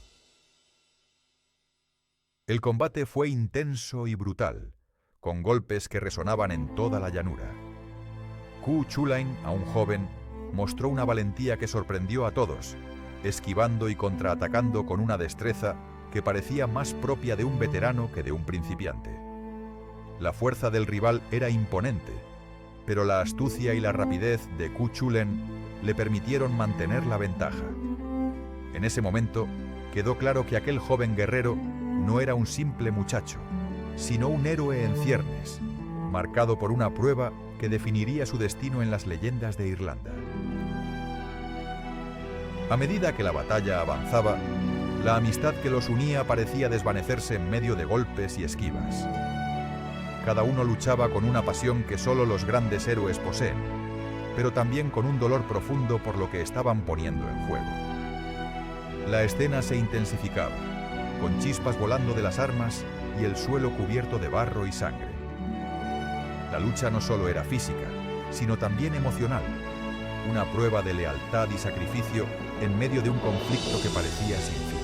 El combate fue intenso y brutal, con golpes que resonaban en toda la llanura. Ku Chulainn, aún joven, mostró una valentía que sorprendió a todos, esquivando y contraatacando con una destreza que parecía más propia de un veterano que de un principiante. La fuerza del rival era imponente, pero la astucia y la rapidez de Ku Chulainn le permitieron mantener la ventaja. En ese momento, quedó claro que aquel joven guerrero no era un simple muchacho, sino un héroe en ciernes, marcado por una prueba que definiría su destino en las leyendas de Irlanda. A medida que la batalla avanzaba, La amistad que los unía parecía desvanecerse en medio de golpes y esquivas. Cada uno luchaba con una pasión que solo los grandes héroes poseen, pero también con un dolor profundo por lo que estaban poniendo en juego. La escena se intensificaba, con chispas volando de las armas y el suelo cubierto de barro y sangre. La lucha no solo era física, sino también emocional, una prueba de lealtad y sacrificio en medio de un conflicto que parecía sin fin.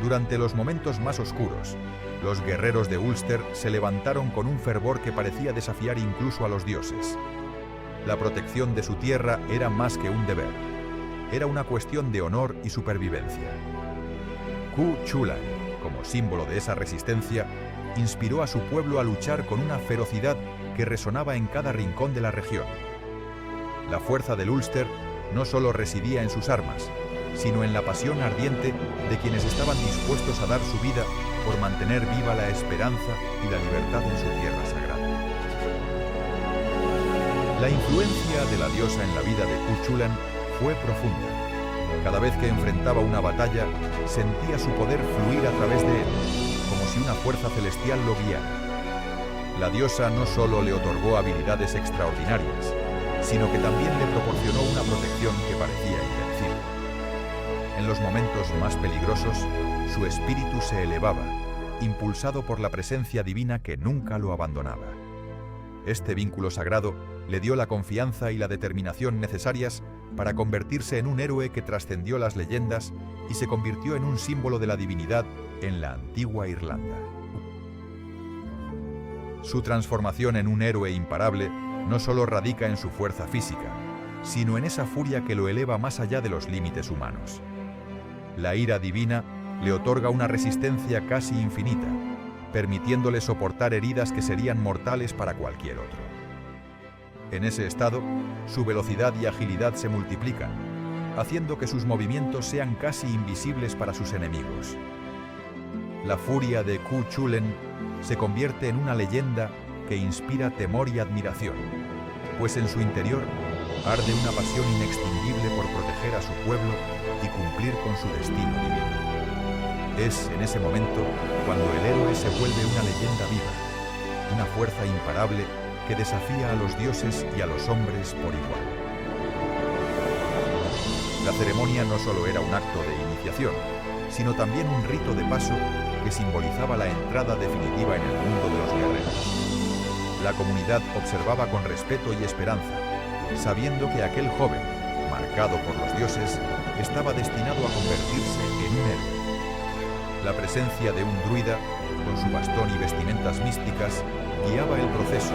Durante los momentos más oscuros, los guerreros de Ulster se levantaron con un fervor que parecía desafiar incluso a los dioses. La protección de su tierra era más que un deber, era una cuestión de honor y supervivencia. Cu Chulainn, como símbolo de esa resistencia, inspiró a su pueblo a luchar con una ferocidad que resonaba en cada rincón de la región. La fuerza del Ulster no solo residía en sus armas, sino en la pasión ardiente de quienes estaban dispuestos a dar su vida por mantener viva la esperanza y la libertad en su tierra sagrada. La influencia de la diosa en la vida de Cu Chulainn fue profunda. Cada vez que enfrentaba una batalla, sentía su poder fluir a través de él, como si una fuerza celestial lo guiara. La diosa no solo le otorgó habilidades extraordinarias, sino que también le proporcionó una protección que parecía invencible. En los momentos más peligrosos, su espíritu se elevaba, impulsado por la presencia divina que nunca lo abandonaba. Este vínculo sagrado le dio la confianza y la determinación necesarias para convertirse en un héroe que trascendió las leyendas y se convirtió en un símbolo de la divinidad en la antigua Irlanda. Su transformación en un héroe imparable no solo radica en su fuerza física, sino en esa furia que lo eleva más allá de los límites humanos. La ira divina le otorga una resistencia casi infinita, permitiéndole soportar heridas que serían mortales para cualquier otro. En ese estado, su velocidad y agilidad se multiplican, haciendo que sus movimientos sean casi invisibles para sus enemigos. La furia de Cu Chulainn se convierte en una leyenda que inspira temor y admiración, pues en su interior arde una pasión inextinguible por proteger a su pueblo y cumplir con su destino divino. Es en ese momento cuando el héroe se vuelve una leyenda viva, una fuerza imparable que desafía a los dioses y a los hombres por igual. La ceremonia no solo era un acto de iniciación, sino también un rito de paso que simbolizaba la entrada definitiva en el mundo de los guerreros. La comunidad observaba con respeto y esperanza, sabiendo que aquel joven, marcado por los dioses, estaba destinado a convertirse en un héroe. La presencia de un druida, con su bastón y vestimentas místicas, guiaba el proceso,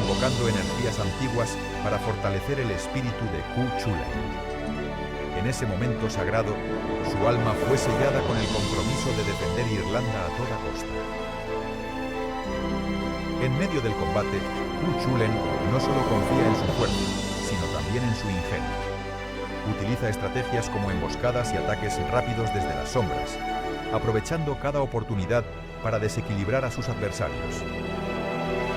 invocando energías antiguas para fortalecer el espíritu de Cu Chulainn. En ese momento sagrado, su alma fue sellada con el compromiso de defender Irlanda a toda costa. En medio del combate, Cu Chulainn no solo confía en su fuerza, sino también en su ingenio. Utiliza estrategias como emboscadas y ataques rápidos desde las sombras, aprovechando cada oportunidad para desequilibrar a sus adversarios.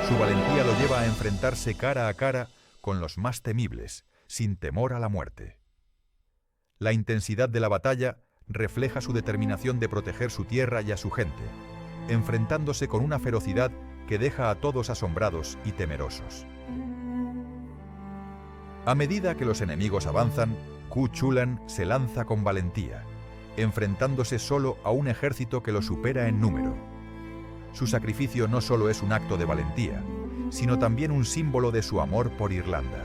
Su valentía lo lleva a enfrentarse cara a cara con los más temibles, sin temor a la muerte. La intensidad de la batalla refleja su determinación de proteger su tierra y a su gente, enfrentándose con una ferocidad que deja a todos asombrados y temerosos. A medida que los enemigos avanzan, Cu Chulainn se lanza con valentía, enfrentándose solo a un ejército que lo supera en número. Su sacrificio no solo es un acto de valentía, sino también un símbolo de su amor por Irlanda.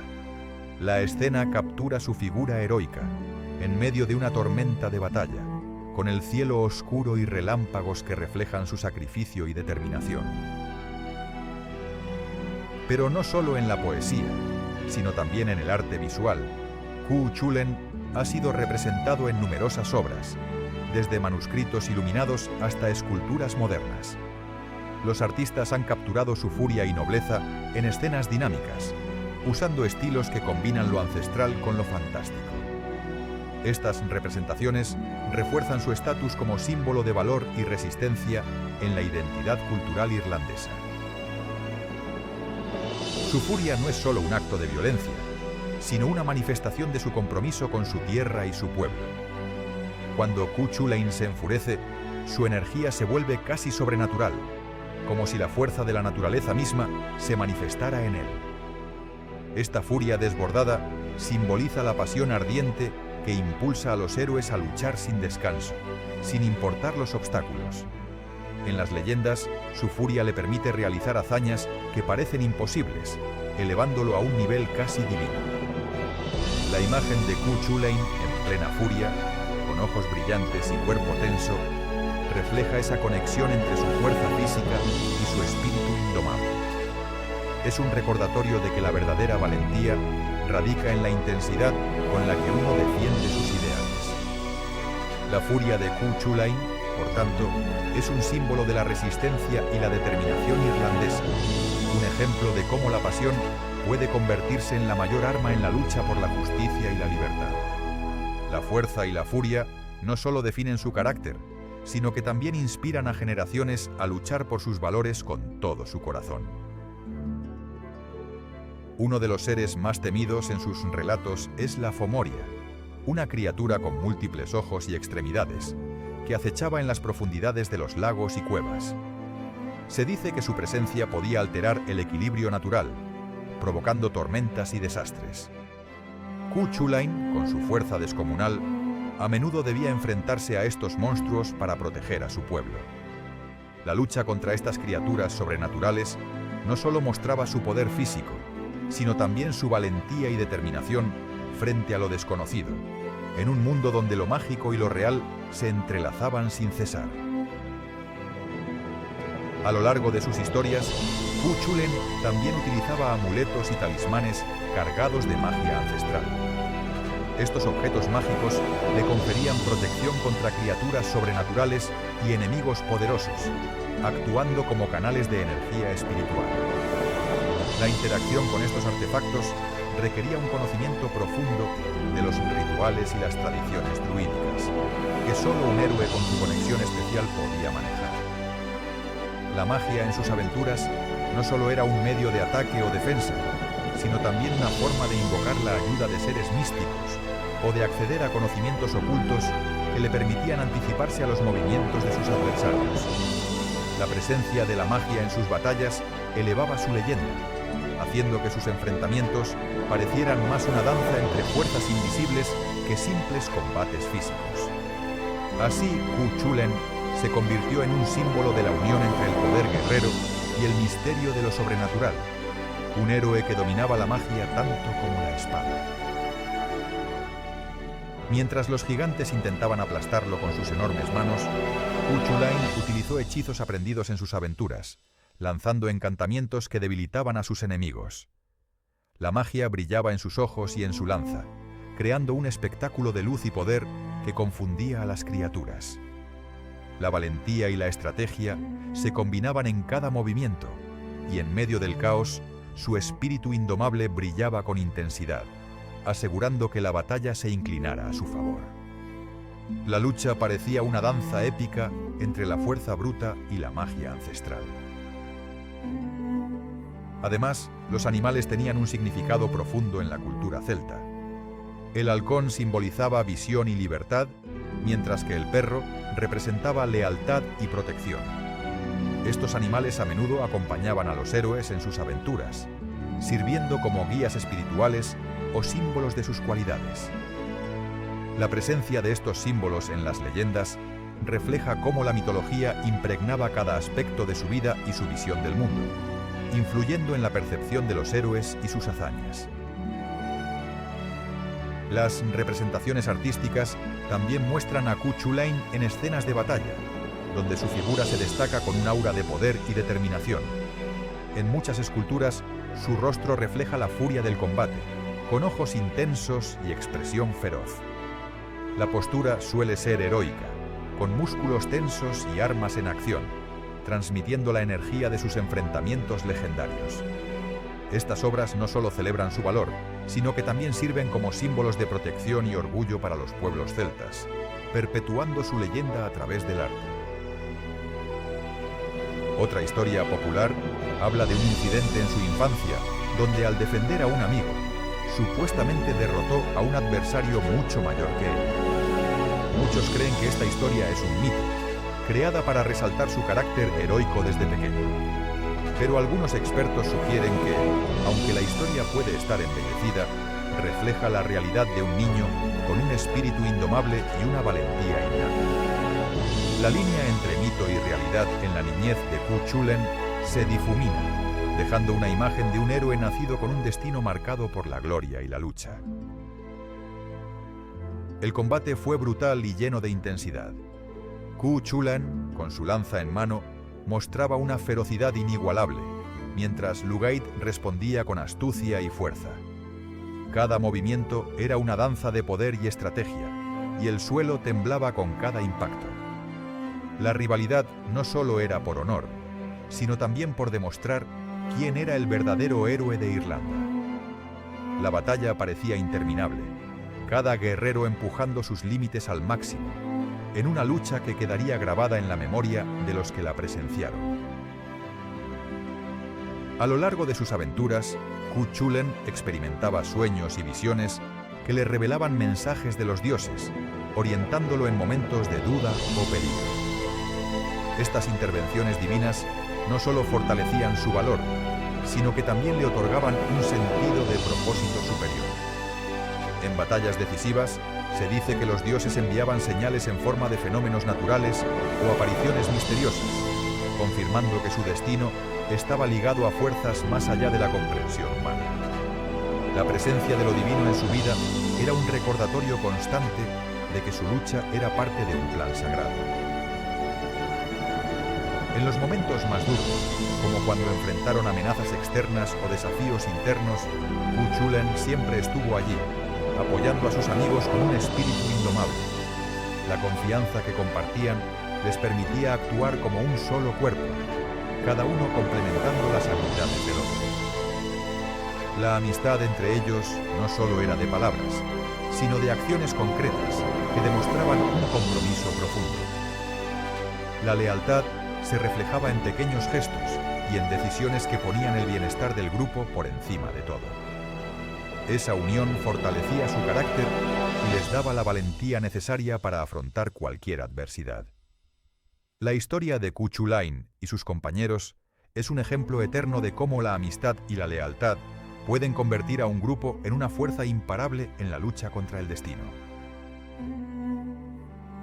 La escena captura su figura heroica, en medio de una tormenta de batalla, con el cielo oscuro y relámpagos que reflejan su sacrificio y determinación. Pero no solo en la poesía, sino también en el arte visual, Cu Chulainn ha sido representado en numerosas obras, desde manuscritos iluminados hasta esculturas modernas. Los artistas han capturado su furia y nobleza en escenas dinámicas, usando estilos que combinan lo ancestral con lo fantástico. Estas representaciones refuerzan su estatus como símbolo de valor y resistencia en la identidad cultural irlandesa. Su furia no es solo un acto de violencia, sino una manifestación de su compromiso con su tierra y su pueblo. Cuando Cuchulainn se enfurece, su energía se vuelve casi sobrenatural, como si la fuerza de la naturaleza misma se manifestara en él. Esta furia desbordada simboliza la pasión ardiente que impulsa a los héroes a luchar sin descanso, sin importar los obstáculos. En las leyendas, su furia le permite realizar hazañas que parecen imposibles, elevándolo a un nivel casi divino. La imagen de Cuchulainn en plena furia, con ojos brillantes y cuerpo tenso, refleja esa conexión entre su fuerza física y su espíritu indomable. Es un recordatorio de que la verdadera valentía radica en la intensidad con la que uno defiende sus ideales. La furia de Cuchulainn, por tanto, es un símbolo de la resistencia y la determinación irlandesa, un ejemplo de cómo la pasión puede convertirse en la mayor arma en la lucha por la justicia y la libertad. La fuerza y la furia no solo definen su carácter, sino que también inspiran a generaciones a luchar por sus valores con todo su corazón. Uno de los seres más temidos en sus relatos es la Fomoria, una criatura con múltiples ojos y extremidades, que acechaba en las profundidades de los lagos y cuevas. Se dice que su presencia podía alterar el equilibrio natural, provocando tormentas y desastres. Cuchulainn, con su fuerza descomunal, a menudo debía enfrentarse a estos monstruos para proteger a su pueblo. La lucha contra estas criaturas sobrenaturales no solo mostraba su poder físico, sino también su valentía y determinación frente a lo desconocido, en un mundo donde lo mágico y lo real se entrelazaban sin cesar. A lo largo de sus historias, Cuchulainn también utilizaba amuletos y talismanes cargados de magia ancestral. Estos objetos mágicos le conferían protección contra criaturas sobrenaturales y enemigos poderosos, actuando como canales de energía espiritual. La interacción con estos artefactos requería un conocimiento profundo de los rituales y las tradiciones druídicas, que solo un héroe con su conexión especial podía manejar. La magia en sus aventuras no solo era un medio de ataque o defensa, sino también una forma de invocar la ayuda de seres místicos o de acceder a conocimientos ocultos que le permitían anticiparse a los movimientos de sus adversarios. La presencia de la magia en sus batallas elevaba su leyenda, haciendo que sus enfrentamientos parecieran más una danza entre fuerzas invisibles que simples combates físicos. Así, Cuchulainn se convirtió en un símbolo de la unión entre el poder guerrero y el misterio de lo sobrenatural, un héroe que dominaba la magia tanto como la espada. Mientras los gigantes intentaban aplastarlo con sus enormes manos, Cuchulainn utilizó hechizos aprendidos en sus aventuras, lanzando encantamientos que debilitaban a sus enemigos. La magia brillaba en sus ojos y en su lanza, creando un espectáculo de luz y poder que confundía a las criaturas. La valentía y la estrategia se combinaban en cada movimiento, y en medio del caos, su espíritu indomable brillaba con intensidad, asegurando que la batalla se inclinara a su favor. La lucha parecía una danza épica entre la fuerza bruta y la magia ancestral. Además, los animales tenían un significado profundo en la cultura celta. El halcón simbolizaba visión y libertad, mientras que el perro representaba lealtad y protección. Estos animales a menudo acompañaban a los héroes en sus aventuras, sirviendo como guías espirituales o símbolos de sus cualidades. La presencia de estos símbolos en las leyendas refleja cómo la mitología impregnaba cada aspecto de su vida y su visión del mundo, influyendo en la percepción de los héroes y sus hazañas. Las representaciones artísticas también muestran a Cuchulainn en escenas de batalla, donde su figura se destaca con un aura de poder y determinación. En muchas esculturas, su rostro refleja la furia del combate, con ojos intensos y expresión feroz. La postura suele ser heroica, con músculos tensos y armas en acción, transmitiendo la energía de sus enfrentamientos legendarios. Estas obras no solo celebran su valor, sino que también sirven como símbolos de protección y orgullo para los pueblos celtas, perpetuando su leyenda a través del arte. Otra historia popular habla de un incidente en su infancia, donde al defender a un amigo, supuestamente derrotó a un adversario mucho mayor que él. Muchos creen que esta historia es un mito, creada para resaltar su carácter heroico desde pequeño. Pero algunos expertos sugieren que, aunque la historia puede estar embellecida, refleja la realidad de un niño con un espíritu indomable y una valentía innata. La línea entre mito y realidad en la niñez de Ku Chulainn se difumina, dejando una imagen de un héroe nacido con un destino marcado por la gloria y la lucha. El combate fue brutal y lleno de intensidad. Ku Chulainn, con su lanza en mano, mostraba una ferocidad inigualable, mientras Lugaid respondía con astucia y fuerza. Cada movimiento era una danza de poder y estrategia, y el suelo temblaba con cada impacto. La rivalidad no solo era por honor, sino también por demostrar quién era el verdadero héroe de Irlanda. La batalla parecía interminable, cada guerrero empujando sus límites al máximo, en una lucha que quedaría grabada en la memoria de los que la presenciaron. A lo largo de sus aventuras, Ku Chulainn experimentaba sueños y visiones que le revelaban mensajes de los dioses, orientándolo en momentos de duda o peligro. Estas intervenciones divinas no solo fortalecían su valor, sino que también le otorgaban un sentido de propósito superior. En batallas decisivas, se dice que los dioses enviaban señales en forma de fenómenos naturales o apariciones misteriosas, confirmando que su destino estaba ligado a fuerzas más allá de la comprensión humana. La presencia de lo divino en su vida era un recordatorio constante de que su lucha era parte de un plan sagrado. En los momentos más duros, como cuando enfrentaron amenazas externas o desafíos internos, Ku Chulainn siempre estuvo allí, apoyando a sus amigos con un espíritu indomable. La confianza que compartían les permitía actuar como un solo cuerpo, cada uno complementando las habilidades del otro. La amistad entre ellos no solo era de palabras, sino de acciones concretas que demostraban un compromiso profundo. La lealtad se reflejaba en pequeños gestos y en decisiones que ponían el bienestar del grupo por encima de todo. Esa unión fortalecía su carácter y les daba la valentía necesaria para afrontar cualquier adversidad. La historia de Ku Chulainn y sus compañeros es un ejemplo eterno de cómo la amistad y la lealtad pueden convertir a un grupo en una fuerza imparable en la lucha contra el destino.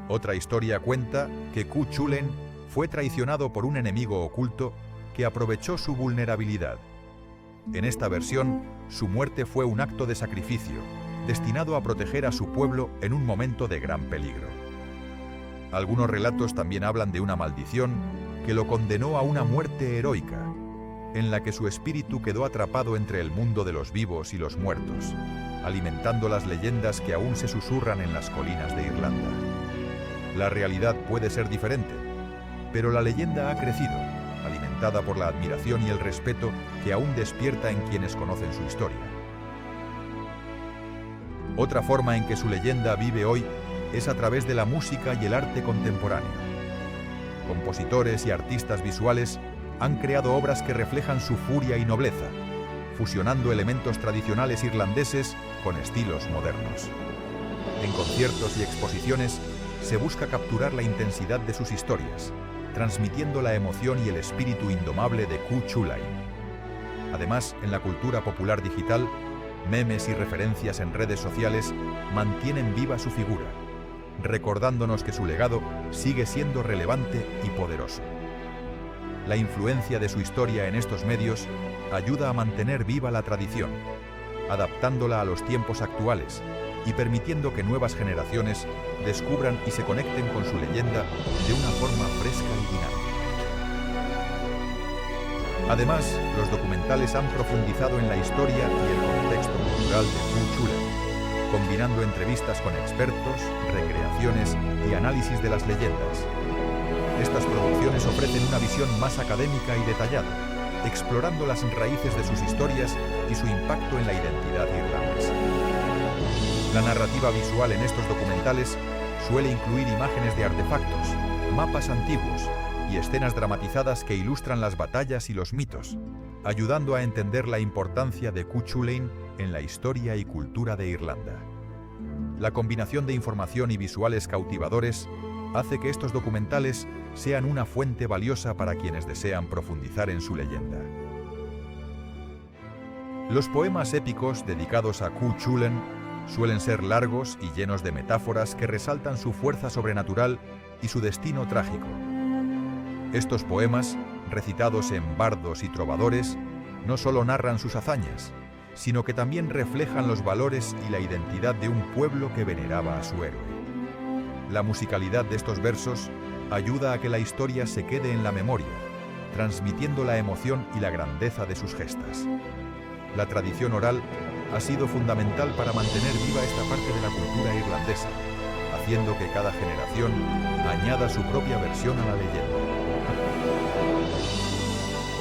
Otra historia cuenta que Ku Chulainn fue traicionado por un enemigo oculto que aprovechó su vulnerabilidad. En esta versión, su muerte fue un acto de sacrificio, destinado a proteger a su pueblo en un momento de gran peligro. Algunos relatos también hablan de una maldición que lo condenó a una muerte heroica, en la que su espíritu quedó atrapado entre el mundo de los vivos y los muertos, alimentando las leyendas que aún se susurran en las colinas de Irlanda. La realidad puede ser diferente, pero la leyenda ha crecido, alimentada por la admiración y el respeto que aún despierta en quienes conocen su historia. Otra forma en que su leyenda vive hoy es a través de la música y el arte contemporáneo. Compositores y artistas visuales han creado obras que reflejan su furia y nobleza, fusionando elementos tradicionales irlandeses con estilos modernos. En conciertos y exposiciones se busca capturar la intensidad de sus historias, transmitiendo la emoción y el espíritu indomable de Ku Chulainn. Además, en la cultura popular digital, memes y referencias en redes sociales mantienen viva su figura, recordándonos que su legado sigue siendo relevante y poderoso. La influencia de su historia en estos medios ayuda a mantener viva la tradición, adaptándola a los tiempos actuales y permitiendo que nuevas generaciones descubran y se conecten con su leyenda de una forma fresca y dinámica. Además, los documentales han profundizado en la historia y el contexto cultural de Ku Chulainn, combinando entrevistas con expertos, recreaciones y análisis de las leyendas. Estas producciones ofrecen una visión más académica y detallada, explorando las raíces de sus historias y su impacto en la identidad irlandesa. La narrativa visual en estos documentales suele incluir imágenes de artefactos, mapas antiguos y escenas dramatizadas que ilustran las batallas y los mitos, ayudando a entender la importancia de Ku Chulainn en la historia y cultura de Irlanda. La combinación de información y visuales cautivadores hace que estos documentales sean una fuente valiosa para quienes desean profundizar en su leyenda. Los poemas épicos dedicados a Cu Chulainn suelen ser largos y llenos de metáforas que resaltan su fuerza sobrenatural y su destino trágico. Estos poemas, recitados en bardos y trovadores, no solo narran sus hazañas, sino que también reflejan los valores y la identidad de un pueblo que veneraba a su héroe. La musicalidad de estos versos ayuda a que la historia se quede en la memoria, transmitiendo la emoción y la grandeza de sus gestas. La tradición oral ha sido fundamental para mantener viva esta parte de la cultura irlandesa, haciendo que cada generación añada su propia versión a la leyenda.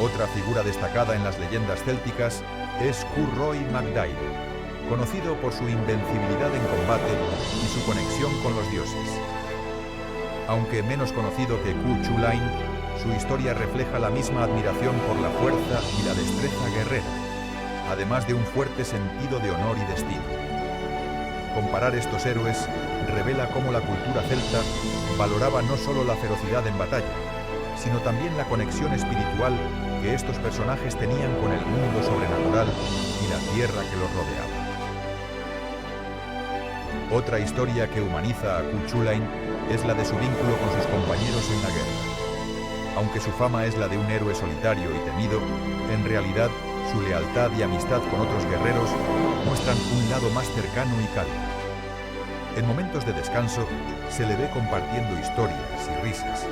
Otra figura destacada en las leyendas célticas es Curroy MacDaire, conocido por su invencibilidad en combate y su conexión con los dioses. Aunque menos conocido que Cu Chulainn, su historia refleja la misma admiración por la fuerza y la destreza guerrera, además de un fuerte sentido de honor y destino. Comparar estos héroes revela cómo la cultura celta valoraba no solo la ferocidad en batalla, sino también la conexión espiritual que estos personajes tenían con el mundo sobrenatural y la tierra que los rodeaba. Otra historia que humaniza a Cu Chulainn es la de su vínculo con sus compañeros en la guerra. Aunque su fama es la de un héroe solitario y temido, en realidad su lealtad y amistad con otros guerreros muestran un lado más cercano y cálido. En momentos de descanso, se le ve compartiendo historias y risas,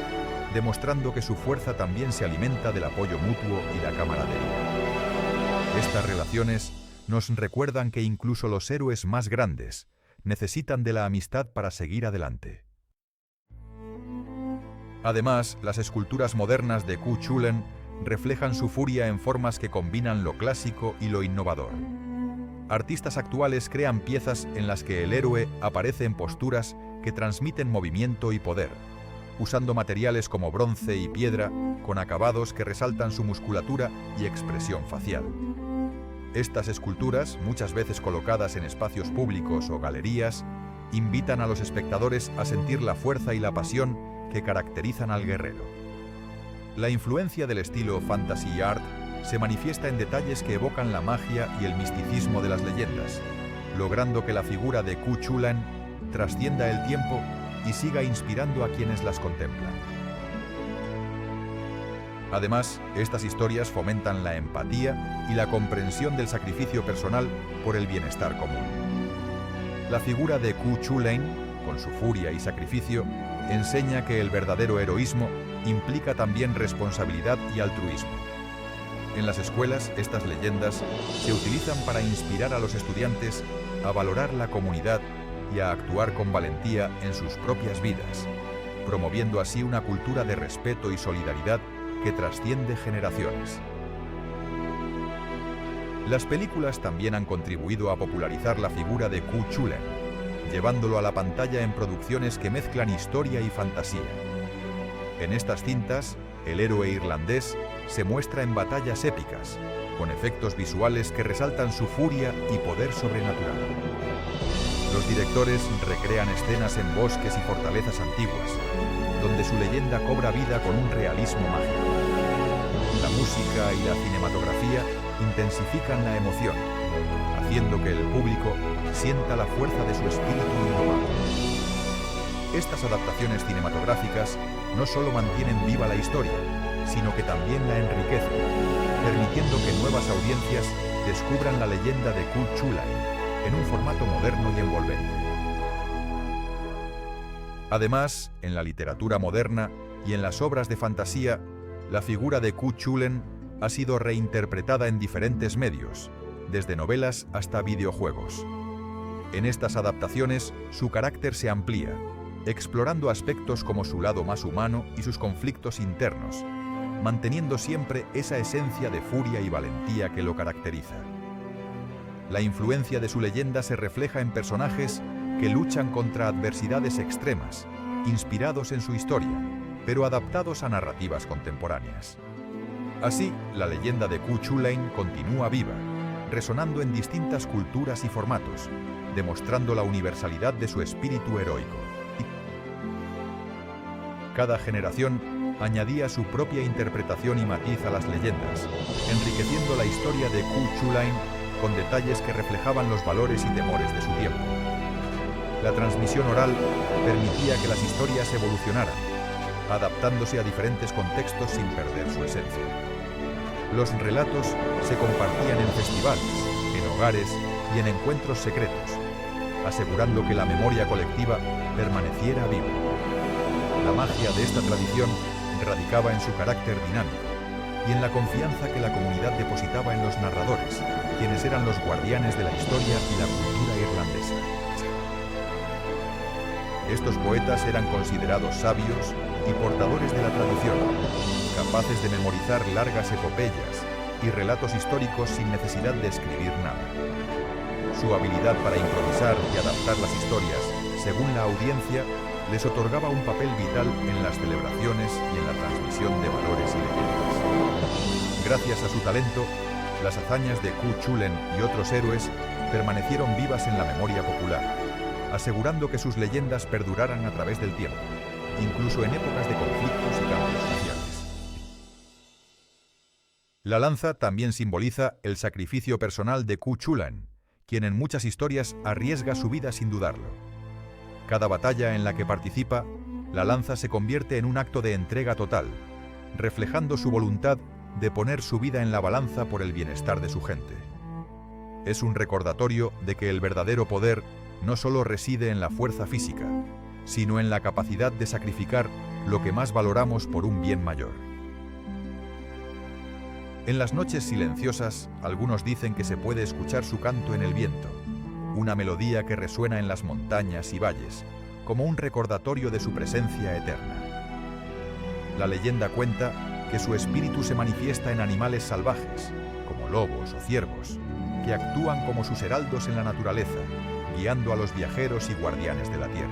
demostrando que su fuerza también se alimenta del apoyo mutuo y la camaradería. Estas relaciones nos recuerdan que incluso los héroes más grandes necesitan de la amistad para seguir adelante. Además, las esculturas modernas de Cu Chulainn reflejan su furia en formas que combinan lo clásico y lo innovador. Artistas actuales crean piezas en las que el héroe aparece en posturas que transmiten movimiento y poder, usando materiales como bronce y piedra, con acabados que resaltan su musculatura y expresión facial. Estas esculturas, muchas veces colocadas en espacios públicos o galerías, invitan a los espectadores a sentir la fuerza y la pasión que caracterizan al guerrero. La influencia del estilo fantasy art se manifiesta en detalles que evocan la magia y el misticismo de las leyendas, logrando que la figura de Cu Chulainn trascienda el tiempo y siga inspirando a quienes las contemplan. Además, estas historias fomentan la empatía y la comprensión del sacrificio personal por el bienestar común. La figura de Cu Chulainn, con su furia y sacrificio, enseña que el verdadero heroísmo implica también responsabilidad y altruismo. En las escuelas, estas leyendas se utilizan para inspirar a los estudiantes a valorar la comunidad y a actuar con valentía en sus propias vidas, promoviendo así una cultura de respeto y solidaridad que trasciende generaciones. Las películas también han contribuido a popularizar la figura de Cu Chulainn, llevándolo a la pantalla en producciones que mezclan historia y fantasía. En estas cintas, el héroe irlandés se muestra en batallas épicas, con efectos visuales que resaltan su furia y poder sobrenatural. Los directores recrean escenas en bosques y fortalezas antiguas, donde su leyenda cobra vida con un realismo mágico. La música y la cinematografía intensifican la emoción, haciendo que el público sienta la fuerza de su espíritu indomable. Estas adaptaciones cinematográficas no solo mantienen viva la historia, sino que también la enriquecen, permitiendo que nuevas audiencias descubran la leyenda de Cu Chulainn en un formato moderno y envolvente. Además, en la literatura moderna y en las obras de fantasía, la figura de Cu Chulainn ha sido reinterpretada en diferentes medios, desde novelas hasta videojuegos. En estas adaptaciones, su carácter se amplía, explorando aspectos como su lado más humano y sus conflictos internos, manteniendo siempre esa esencia de furia y valentía que lo caracteriza. La influencia de su leyenda se refleja en personajes que luchan contra adversidades extremas, inspirados en su historia, pero adaptados a narrativas contemporáneas. Así, la leyenda de Cu Chulainn continúa viva, resonando en distintas culturas y formatos, demostrando la universalidad de su espíritu heroico. Cada generación añadía su propia interpretación y matiz a las leyendas, enriqueciendo la historia de Cu Chulainn con detalles que reflejaban los valores y temores de su tiempo. La transmisión oral permitía que las historias evolucionaran, adaptándose a diferentes contextos sin perder su esencia. Los relatos se compartían en festivales, en hogares y en encuentros secretos, asegurando que la memoria colectiva permaneciera viva. La magia de esta tradición radicaba en su carácter dinámico y en la confianza que la comunidad depositaba en los narradores, quienes eran los guardianes de la historia y la cultura irlandesa. Estos poetas eran considerados sabios y portadores de la tradición, capaces de memorizar largas epopeyas y relatos históricos sin necesidad de escribir nada. Su habilidad para improvisar y adaptar las historias según la audiencia les otorgaba un papel vital en las celebraciones y en la transmisión de valores y leyendas. Gracias a su talento, las hazañas de Cu Chulainn y otros héroes permanecieron vivas en la memoria popular, asegurando que sus leyendas perduraran a través del tiempo, incluso en épocas de conflictos y cambios sociales. La lanza también simboliza el sacrificio personal de Cu Chulainn, quien en muchas historias arriesga su vida sin dudarlo. Cada batalla en la que participa, la lanza se convierte en un acto de entrega total, reflejando su voluntad de poner su vida en la balanza por el bienestar de su gente. Es un recordatorio de que el verdadero poder no solo reside en la fuerza física, sino en la capacidad de sacrificar lo que más valoramos por un bien mayor. En las noches silenciosas, algunos dicen que se puede escuchar su canto en el viento, una melodía que resuena en las montañas y valles, como un recordatorio de su presencia eterna. La leyenda cuenta que su espíritu se manifiesta en animales salvajes, como lobos o ciervos, que actúan como sus heraldos en la naturaleza, guiando a los viajeros y guardianes de la tierra.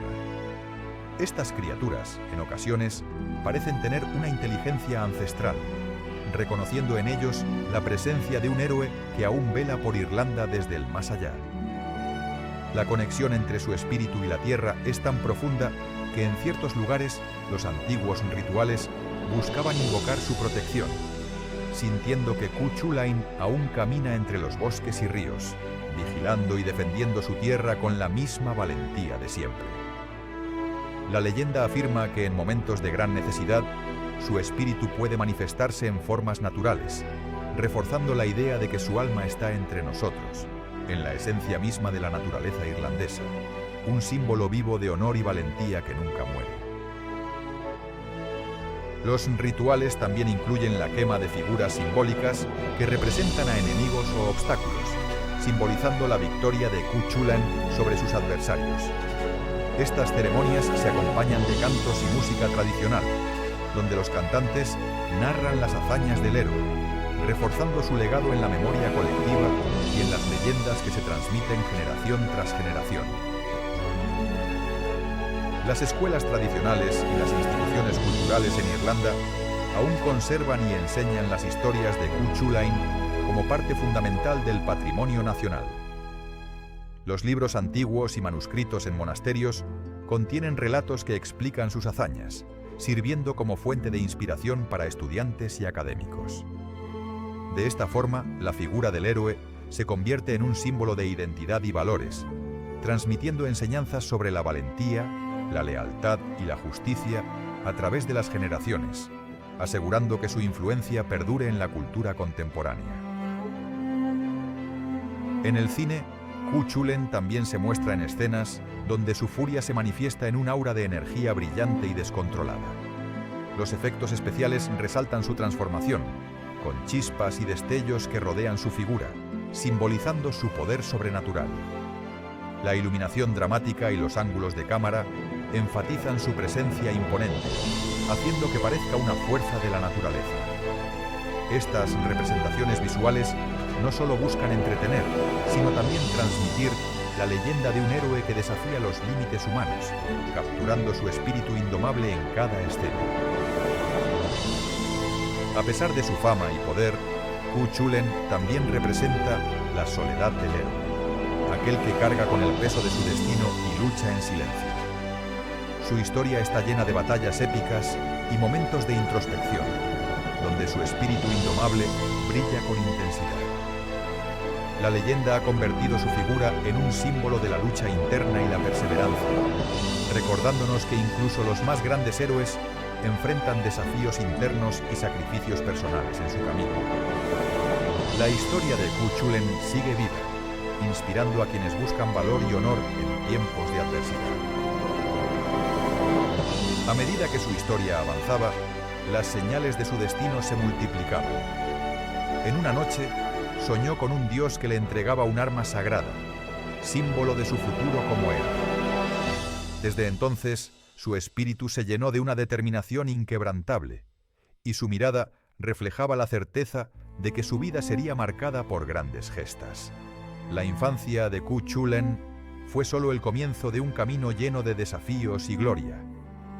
Estas criaturas, en ocasiones, parecen tener una inteligencia ancestral, reconociendo en ellos la presencia de un héroe que aún vela por Irlanda desde el más allá. La conexión entre su espíritu y la tierra es tan profunda que en ciertos lugares los antiguos rituales buscaban invocar su protección, sintiendo que Cu Chulainn aún camina entre los bosques y ríos, vigilando y defendiendo su tierra con la misma valentía de siempre. La leyenda afirma que en momentos de gran necesidad, su espíritu puede manifestarse en formas naturales, reforzando la idea de que su alma está entre nosotros, en la esencia misma de la naturaleza irlandesa, un símbolo vivo de honor y valentía que nunca muere. Los rituales también incluyen la quema de figuras simbólicas que representan a enemigos o obstáculos, simbolizando la victoria de Cu Chulainn sobre sus adversarios. Estas ceremonias se acompañan de cantos y música tradicional, donde los cantantes narran las hazañas del héroe, reforzando su legado en la memoria colectiva y en las leyendas que se transmiten generación tras generación. Las escuelas tradicionales y las instituciones culturales en Irlanda aún conservan y enseñan las historias de Cu Chulainn como parte fundamental del patrimonio nacional. Los libros antiguos y manuscritos en monasterios contienen relatos que explican sus hazañas, sirviendo como fuente de inspiración para estudiantes y académicos. De esta forma, la figura del héroe se convierte en un símbolo de identidad y valores, transmitiendo enseñanzas sobre la valentía, la lealtad y la justicia a través de las generaciones, asegurando que su influencia perdure en la cultura contemporánea. En el cine, Cu Chulainn también se muestra en escenas donde su furia se manifiesta en un aura de energía brillante y descontrolada. Los efectos especiales resaltan su transformación, con chispas y destellos que rodean su figura, simbolizando su poder sobrenatural. La iluminación dramática y los ángulos de cámara enfatizan su presencia imponente, haciendo que parezca una fuerza de la naturaleza. Estas representaciones visuales no solo buscan entretener, sino también transmitir la leyenda de un héroe que desafía los límites humanos, capturando su espíritu indomable en cada escena. A pesar de su fama y poder, Cu Chulainn también representa la soledad del héroe, aquel que carga con el peso de su destino y lucha en silencio. Su historia está llena de batallas épicas y momentos de introspección, donde su espíritu indomable brilla con intensidad. La leyenda ha convertido su figura en un símbolo de la lucha interna y la perseverancia, recordándonos que incluso los más grandes héroes enfrentan desafíos internos y sacrificios personales en su camino. La historia de Cu Chulainn sigue viva, inspirando a quienes buscan valor y honor en tiempos de adversidad. A medida que su historia avanzaba, las señales de su destino se multiplicaban. En una noche, soñó con un dios que le entregaba un arma sagrada, símbolo de su futuro como héroe. Desde entonces, su espíritu se llenó de una determinación inquebrantable, y su mirada reflejaba la certeza de que su vida sería marcada por grandes gestas. La infancia de Cu Chulainn fue solo el comienzo de un camino lleno de desafíos y gloria,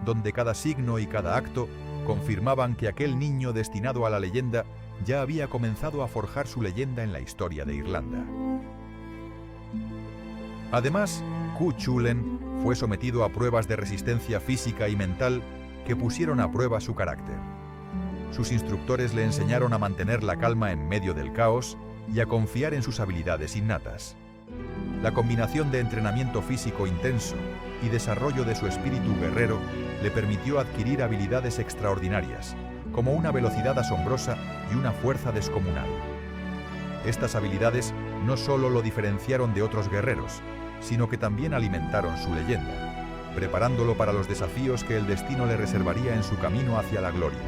donde cada signo y cada acto confirmaban que aquel niño destinado a la leyenda ya había comenzado a forjar su leyenda en la historia de Irlanda. Además, Cu Chulainn fue sometido a pruebas de resistencia física y mental que pusieron a prueba su carácter. Sus instructores le enseñaron a mantener la calma en medio del caos y a confiar en sus habilidades innatas. La combinación de entrenamiento físico intenso y desarrollo de su espíritu guerrero le permitió adquirir habilidades extraordinarias, como una velocidad asombrosa y una fuerza descomunal. Estas habilidades no solo lo diferenciaron de otros guerreros, sino que también alimentaron su leyenda, preparándolo para los desafíos que el destino le reservaría en su camino hacia la gloria.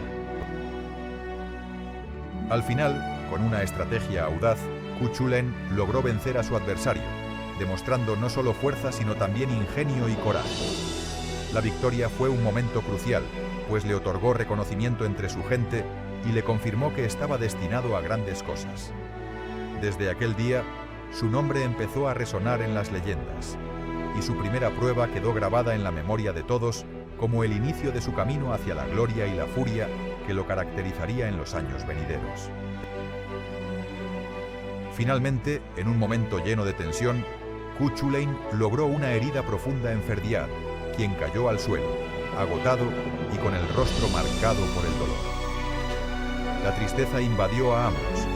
Al final, con una estrategia audaz, Cu Chulainn logró vencer a su adversario, demostrando no solo fuerza sino también ingenio y coraje. La victoria fue un momento crucial, pues le otorgó reconocimiento entre su gente y le confirmó que estaba destinado a grandes cosas. Desde aquel día, su nombre empezó a resonar en las leyendas, y su primera prueba quedó grabada en la memoria de todos como el inicio de su camino hacia la gloria y la furia que lo caracterizaría en los años venideros. Finalmente, en un momento lleno de tensión, Cu Chulainn logró una herida profunda en Ferdiad, quien cayó al suelo, agotado y con el rostro marcado por el dolor. La tristeza invadió a ambos,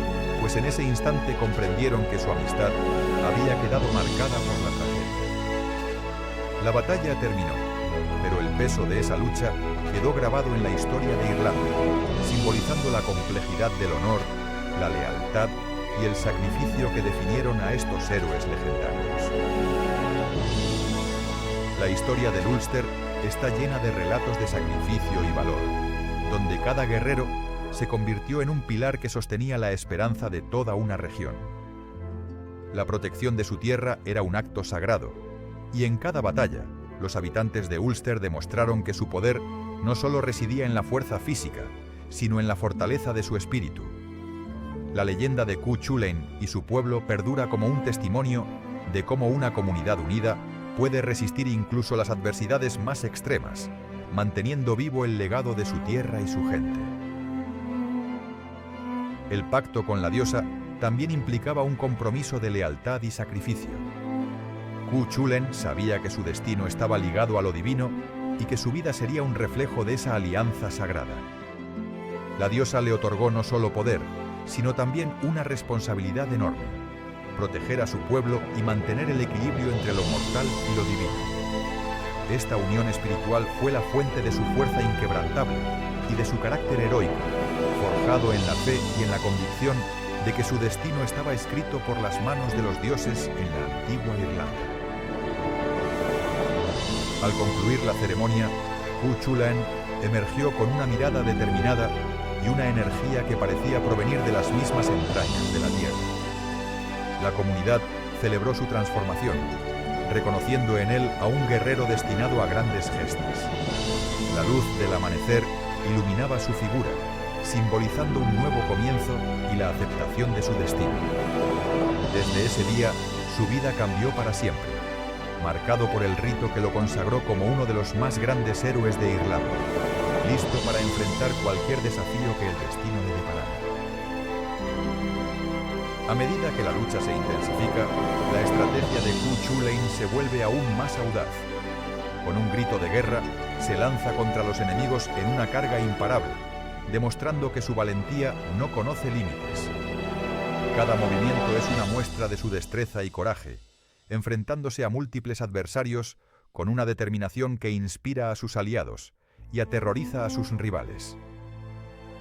pues en ese instante comprendieron que su amistad había quedado marcada por la tragedia. La batalla terminó, pero el peso de esa lucha quedó grabado en la historia de Irlanda, simbolizando la complejidad del honor, la lealtad y el sacrificio que definieron a estos héroes legendarios. La historia del Ulster está llena de relatos de sacrificio y valor, donde cada guerrero se convirtió en un pilar que sostenía la esperanza de toda una región. La protección de su tierra era un acto sagrado, y en cada batalla, los habitantes de Ulster demostraron que su poder no solo residía en la fuerza física, sino en la fortaleza de su espíritu. La leyenda de Cu Chulainn y su pueblo perdura como un testimonio de cómo una comunidad unida puede resistir incluso las adversidades más extremas, manteniendo vivo el legado de su tierra y su gente. El pacto con la diosa también implicaba un compromiso de lealtad y sacrificio. Cu Chulainn sabía que su destino estaba ligado a lo divino y que su vida sería un reflejo de esa alianza sagrada. La diosa le otorgó no solo poder, sino también una responsabilidad enorme: proteger a su pueblo y mantener el equilibrio entre lo mortal y lo divino. Esta unión espiritual fue la fuente de su fuerza inquebrantable y de su carácter heroico, forjado en la fe y en la convicción de que su destino estaba escrito por las manos de los dioses en la antigua Irlanda. Al concluir la ceremonia, Cu Chulainn emergió con una mirada determinada y una energía que parecía provenir de las mismas entrañas de la tierra. La comunidad celebró su transformación, reconociendo en él a un guerrero destinado a grandes gestas. La luz del amanecer iluminaba su figura, simbolizando un nuevo comienzo y la aceptación de su destino. Desde ese día, su vida cambió para siempre, marcado por el rito que lo consagró como uno de los más grandes héroes de Irlanda, listo para enfrentar cualquier desafío que el destino le deparara. A medida que la lucha se intensifica, la estrategia de Ku Chulainn se vuelve aún más audaz. Con un grito de guerra, se lanza contra los enemigos en una carga imparable, demostrando que su valentía no conoce límites. Cada movimiento es una muestra de su destreza y coraje, enfrentándose a múltiples adversarios con una determinación que inspira a sus aliados y aterroriza a sus rivales.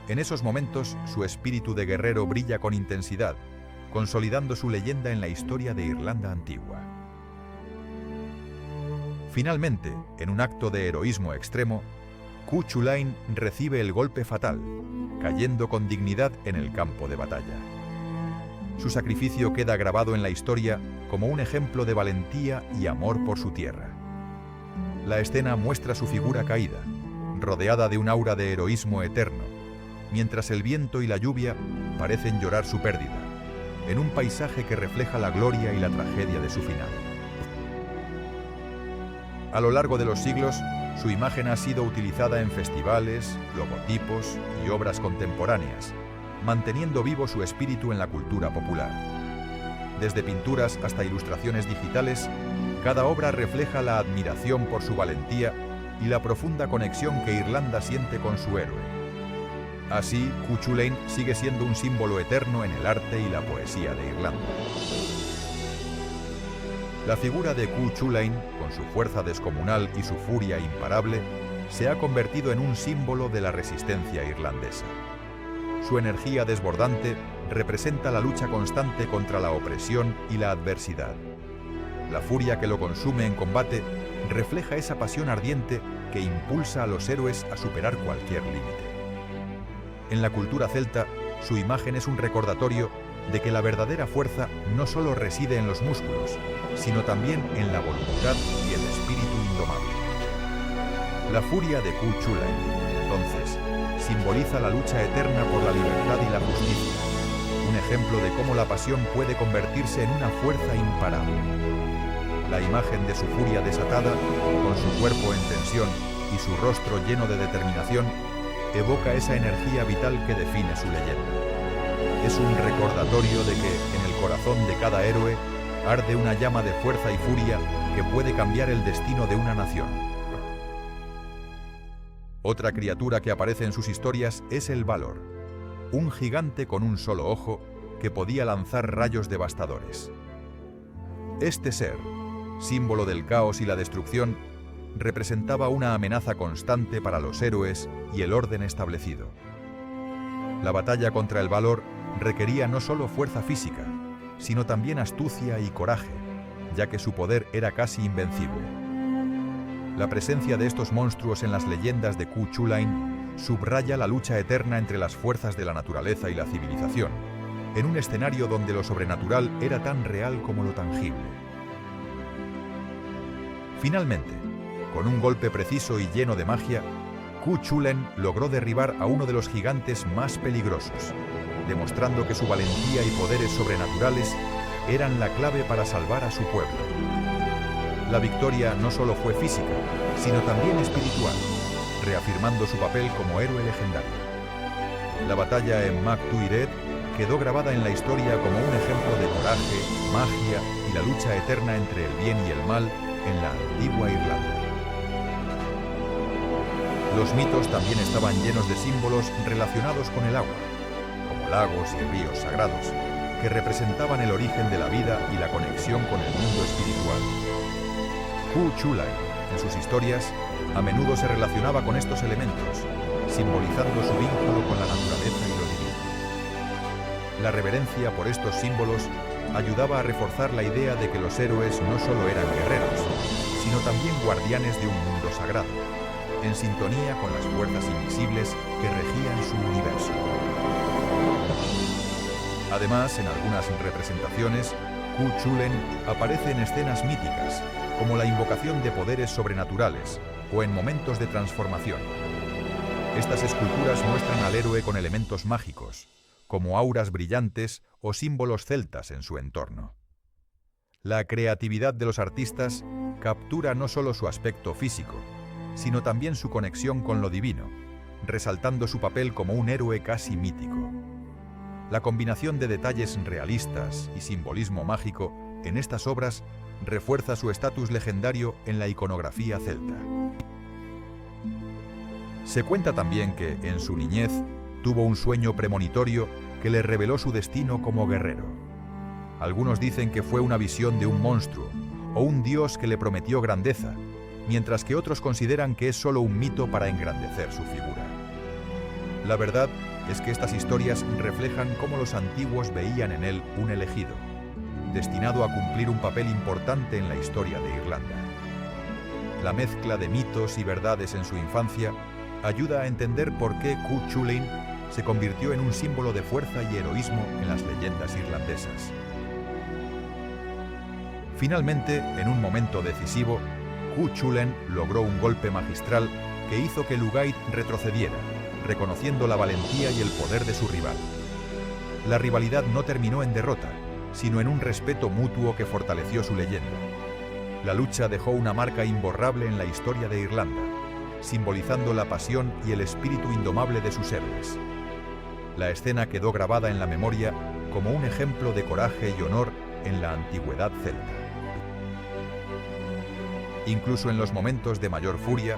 En esos momentos, su espíritu de guerrero brilla con intensidad, consolidando su leyenda en la historia de Irlanda antigua. Finalmente, en un acto de heroísmo extremo, Ku Chulainn recibe el golpe fatal, cayendo con dignidad en el campo de batalla. Su sacrificio queda grabado en la historia como un ejemplo de valentía y amor por su tierra. La escena muestra su figura caída, rodeada de un aura de heroísmo eterno, mientras el viento y la lluvia parecen llorar su pérdida, en un paisaje que refleja la gloria y la tragedia de su final. A lo largo de los siglos, su imagen ha sido utilizada en festivales, logotipos y obras contemporáneas, manteniendo vivo su espíritu en la cultura popular. Desde pinturas hasta ilustraciones digitales, cada obra refleja la admiración por su valentía y la profunda conexión que Irlanda siente con su héroe. Así, Ku Chulainn sigue siendo un símbolo eterno en el arte y la poesía de Irlanda. La figura de Ku Chulainn, con su fuerza descomunal y su furia imparable, se ha convertido en un símbolo de la resistencia irlandesa. Su energía desbordante representa la lucha constante contra la opresión y la adversidad. La furia que lo consume en combate refleja esa pasión ardiente que impulsa a los héroes a superar cualquier límite. En la cultura celta, su imagen es un recordatorio de que la verdadera fuerza no solo reside en los músculos, sino también en la voluntad y el espíritu indomable. La furia de Ku Chulainn, entonces, simboliza la lucha eterna por la libertad y la justicia, un ejemplo de cómo la pasión puede convertirse en una fuerza imparable. La imagen de su furia desatada, con su cuerpo en tensión y su rostro lleno de determinación, evoca esa energía vital que define su leyenda. Es un recordatorio de que, en el corazón de cada héroe, arde una llama de fuerza y furia que puede cambiar el destino de una nación. Otra criatura que aparece en sus historias es el Valor, un gigante con un solo ojo que podía lanzar rayos devastadores. Este ser, símbolo del caos y la destrucción, representaba una amenaza constante para los héroes y el orden establecido. La batalla contra el Valor requería no solo fuerza física, sino también astucia y coraje, ya que su poder era casi invencible. La presencia de estos monstruos en las leyendas de Ku Chulainn subraya la lucha eterna entre las fuerzas de la naturaleza y la civilización, en un escenario donde lo sobrenatural era tan real como lo tangible. Finalmente, con un golpe preciso y lleno de magia, Ku Chulainn logró derribar a uno de los gigantes más peligrosos, demostrando que su valentía y poderes sobrenaturales eran la clave para salvar a su pueblo. La victoria no solo fue física, sino también espiritual, reafirmando su papel como héroe legendario. La batalla en Mac Tuired quedó grabada en la historia como un ejemplo de coraje, magia y la lucha eterna entre el bien y el mal en la antigua Irlanda. Los mitos también estaban llenos de símbolos relacionados con el agua, como lagos y ríos sagrados, que representaban el origen de la vida y la conexión con el mundo espiritual. Ku Chulainn, en sus historias, a menudo se relacionaba con estos elementos, simbolizando su vínculo con la naturaleza y lo divino. La reverencia por estos símbolos ayudaba a reforzar la idea de que los héroes no solo eran guerreros, sino también guardianes de un mundo sagrado, en sintonía con las fuerzas invisibles que regían su universo. Además, en algunas representaciones, Ku Chulainn aparece en escenas míticas, como la invocación de poderes sobrenaturales o en momentos de transformación. Estas esculturas muestran al héroe con elementos mágicos, como auras brillantes o símbolos celtas en su entorno. La creatividad de los artistas captura no solo su aspecto físico, sino también su conexión con lo divino, resaltando su papel como un héroe casi mítico. La combinación de detalles realistas y simbolismo mágico en estas obras refuerza su estatus legendario en la iconografía celta. Se cuenta también que, en su niñez, tuvo un sueño premonitorio que le reveló su destino como guerrero. Algunos dicen que fue una visión de un monstruo o un dios que le prometió grandeza, mientras que otros consideran que es solo un mito para engrandecer su figura. La verdad es que estas historias reflejan cómo los antiguos veían en él un elegido, destinado a cumplir un papel importante en la historia de Irlanda. La mezcla de mitos y verdades en su infancia ayuda a entender por qué Cú Chulainn se convirtió en un símbolo de fuerza y heroísmo en las leyendas irlandesas. Finalmente, en un momento decisivo, Cú Chulainn logró un golpe magistral que hizo que Lugaid retrocediera, reconociendo la valentía y el poder de su rival. La rivalidad no terminó en derrota, sino en un respeto mutuo que fortaleció su leyenda. La lucha dejó una marca imborrable en la historia de Irlanda, simbolizando la pasión y el espíritu indomable de sus héroes. La escena quedó grabada en la memoria como un ejemplo de coraje y honor en la antigüedad celta. Incluso en los momentos de mayor furia,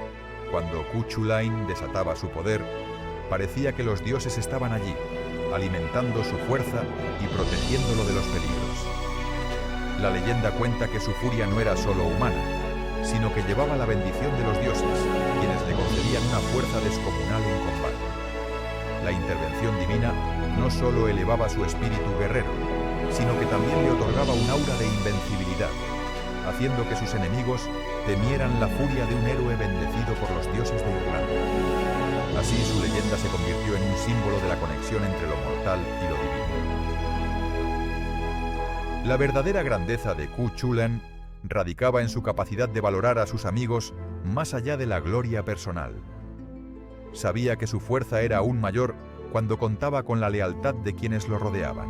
cuando Cú Chulainn desataba su poder, parecía que los dioses estaban allí, alimentando su fuerza y protegiéndolo de los peligros. La leyenda cuenta que su furia no era solo humana, sino que llevaba la bendición de los dioses, quienes le concedían una fuerza descomunal en combate. La intervención divina no solo elevaba su espíritu guerrero, sino que también le otorgaba un aura de invencibilidad, haciendo que sus enemigos temieran la furia de un héroe bendecido por los dioses de Irlanda. Así su leyenda se convirtió en un símbolo de la conexión entre lo mortal y lo divino. La verdadera grandeza de Cú Chulainn radicaba en su capacidad de valorar a sus amigos más allá de la gloria personal. Sabía que su fuerza era aún mayor cuando contaba con la lealtad de quienes lo rodeaban.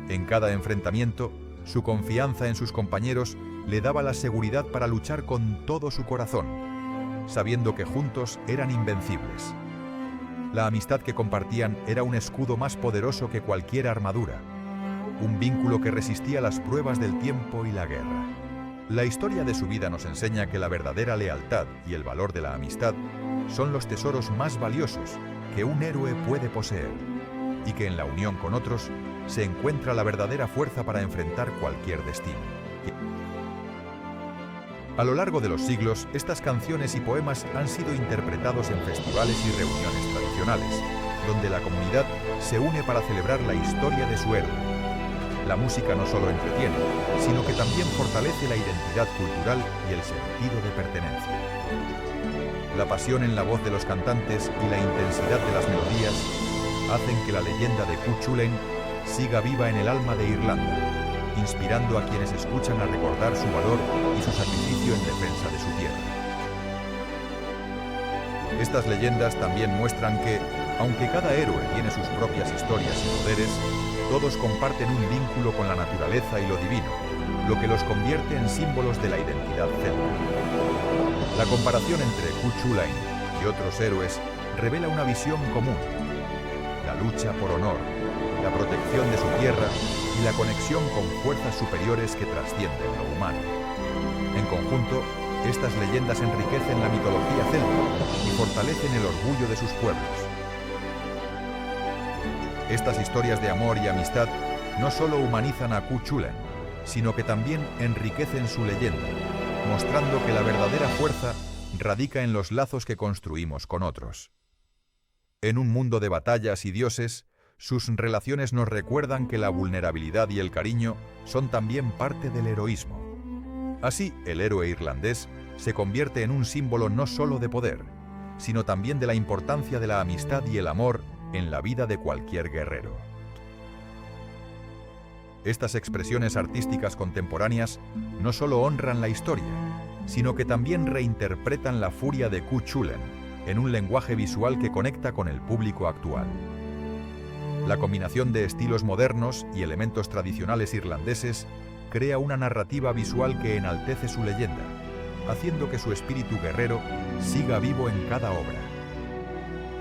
En cada enfrentamiento, su confianza en sus compañeros le daba la seguridad para luchar con todo su corazón, sabiendo que juntos eran invencibles. La amistad que compartían era un escudo más poderoso que cualquier armadura, un vínculo que resistía las pruebas del tiempo y la guerra. La historia de su vida nos enseña que la verdadera lealtad y el valor de la amistad son los tesoros más valiosos que un héroe puede poseer, y que en la unión con otros se encuentra la verdadera fuerza para enfrentar cualquier destino. A lo largo de los siglos, estas canciones y poemas han sido interpretados en festivales y reuniones tradicionales, donde la comunidad se une para celebrar la historia de su héroe. La música no solo entretiene, sino que también fortalece la identidad cultural y el sentido de pertenencia. La pasión en la voz de los cantantes y la intensidad de las melodías hacen que la leyenda de Cú Chulainn siga viva en el alma de Irlanda, inspirando a quienes escuchan a recordar su valor y su sacrificio en defensa de su tierra. Estas leyendas también muestran que, aunque cada héroe tiene sus propias historias y poderes, todos comparten un vínculo con la naturaleza y lo divino, lo que los convierte en símbolos de la identidad celta. La comparación entre Cú Chulainn y otros héroes revela una visión común: la lucha por honor, la protección de su tierra y la conexión con fuerzas superiores que trascienden lo humano. En conjunto, estas leyendas enriquecen la mitología celta y fortalecen el orgullo de sus pueblos. Estas historias de amor y amistad no solo humanizan a Cú Chulainn, sino que también enriquecen su leyenda, mostrando que la verdadera fuerza radica en los lazos que construimos con otros. En un mundo de batallas y dioses, sus relaciones nos recuerdan que la vulnerabilidad y el cariño son también parte del heroísmo. Así, el héroe irlandés se convierte en un símbolo no solo de poder, sino también de la importancia de la amistad y el amor en la vida de cualquier guerrero. Estas expresiones artísticas contemporáneas no solo honran la historia, sino que también reinterpretan la furia de Cú Chulainn en un lenguaje visual que conecta con el público actual. La combinación de estilos modernos y elementos tradicionales irlandeses crea una narrativa visual que enaltece su leyenda, haciendo que su espíritu guerrero siga vivo en cada obra.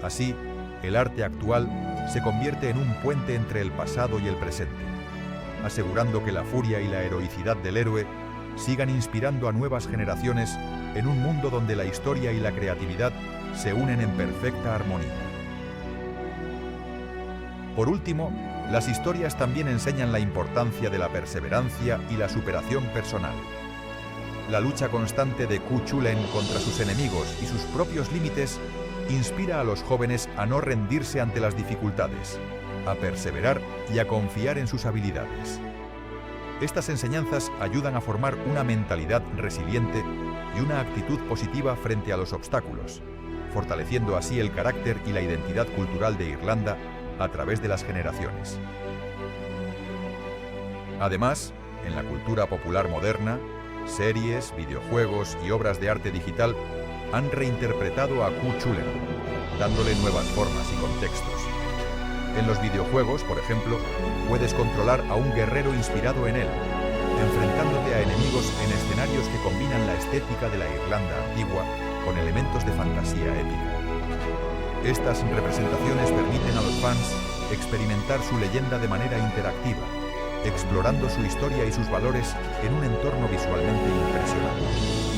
Así, el arte actual se convierte en un puente entre el pasado y el presente, asegurando que la furia y la heroicidad del héroe sigan inspirando a nuevas generaciones en un mundo donde la historia y la creatividad se unen en perfecta armonía. Por último, las historias también enseñan la importancia de la perseverancia y la superación personal. La lucha constante de Ku Chulainn contra sus enemigos y sus propios límites inspira a los jóvenes a no rendirse ante las dificultades, a perseverar y a confiar en sus habilidades. Estas enseñanzas ayudan a formar una mentalidad resiliente y una actitud positiva frente a los obstáculos, fortaleciendo así el carácter y la identidad cultural de Irlanda a través de las generaciones. Además, en la cultura popular moderna, series, videojuegos y obras de arte digital han reinterpretado a Ku Chulainn, dándole nuevas formas y contextos. En los videojuegos, por ejemplo, puedes controlar a un guerrero inspirado en él, enfrentándote a enemigos en escenarios que combinan la estética de la Irlanda antigua con elementos de fantasía épica. Estas representaciones permiten a los fans experimentar su leyenda de manera interactiva, explorando su historia y sus valores en un entorno visualmente impresionante.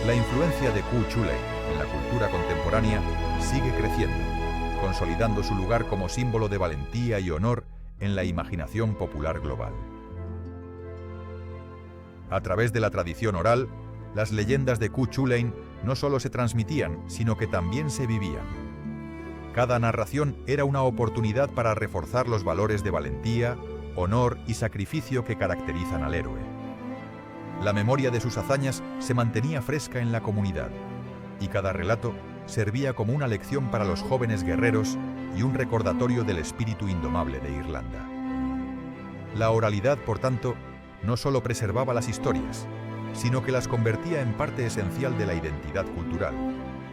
La influencia de Ku Chulainn en la cultura contemporánea sigue creciendo, consolidando su lugar como símbolo de valentía y honor en la imaginación popular global. A través de la tradición oral, las leyendas de Ku Chulainn no solo se transmitían, sino que también se vivían. Cada narración era una oportunidad para reforzar los valores de valentía, honor y sacrificio que caracterizan al héroe. La memoria de sus hazañas se mantenía fresca en la comunidad, y cada relato servía como una lección para los jóvenes guerreros y un recordatorio del espíritu indomable de Irlanda. La oralidad, por tanto, no solo preservaba las historias, sino que las convertía en parte esencial de la identidad cultural,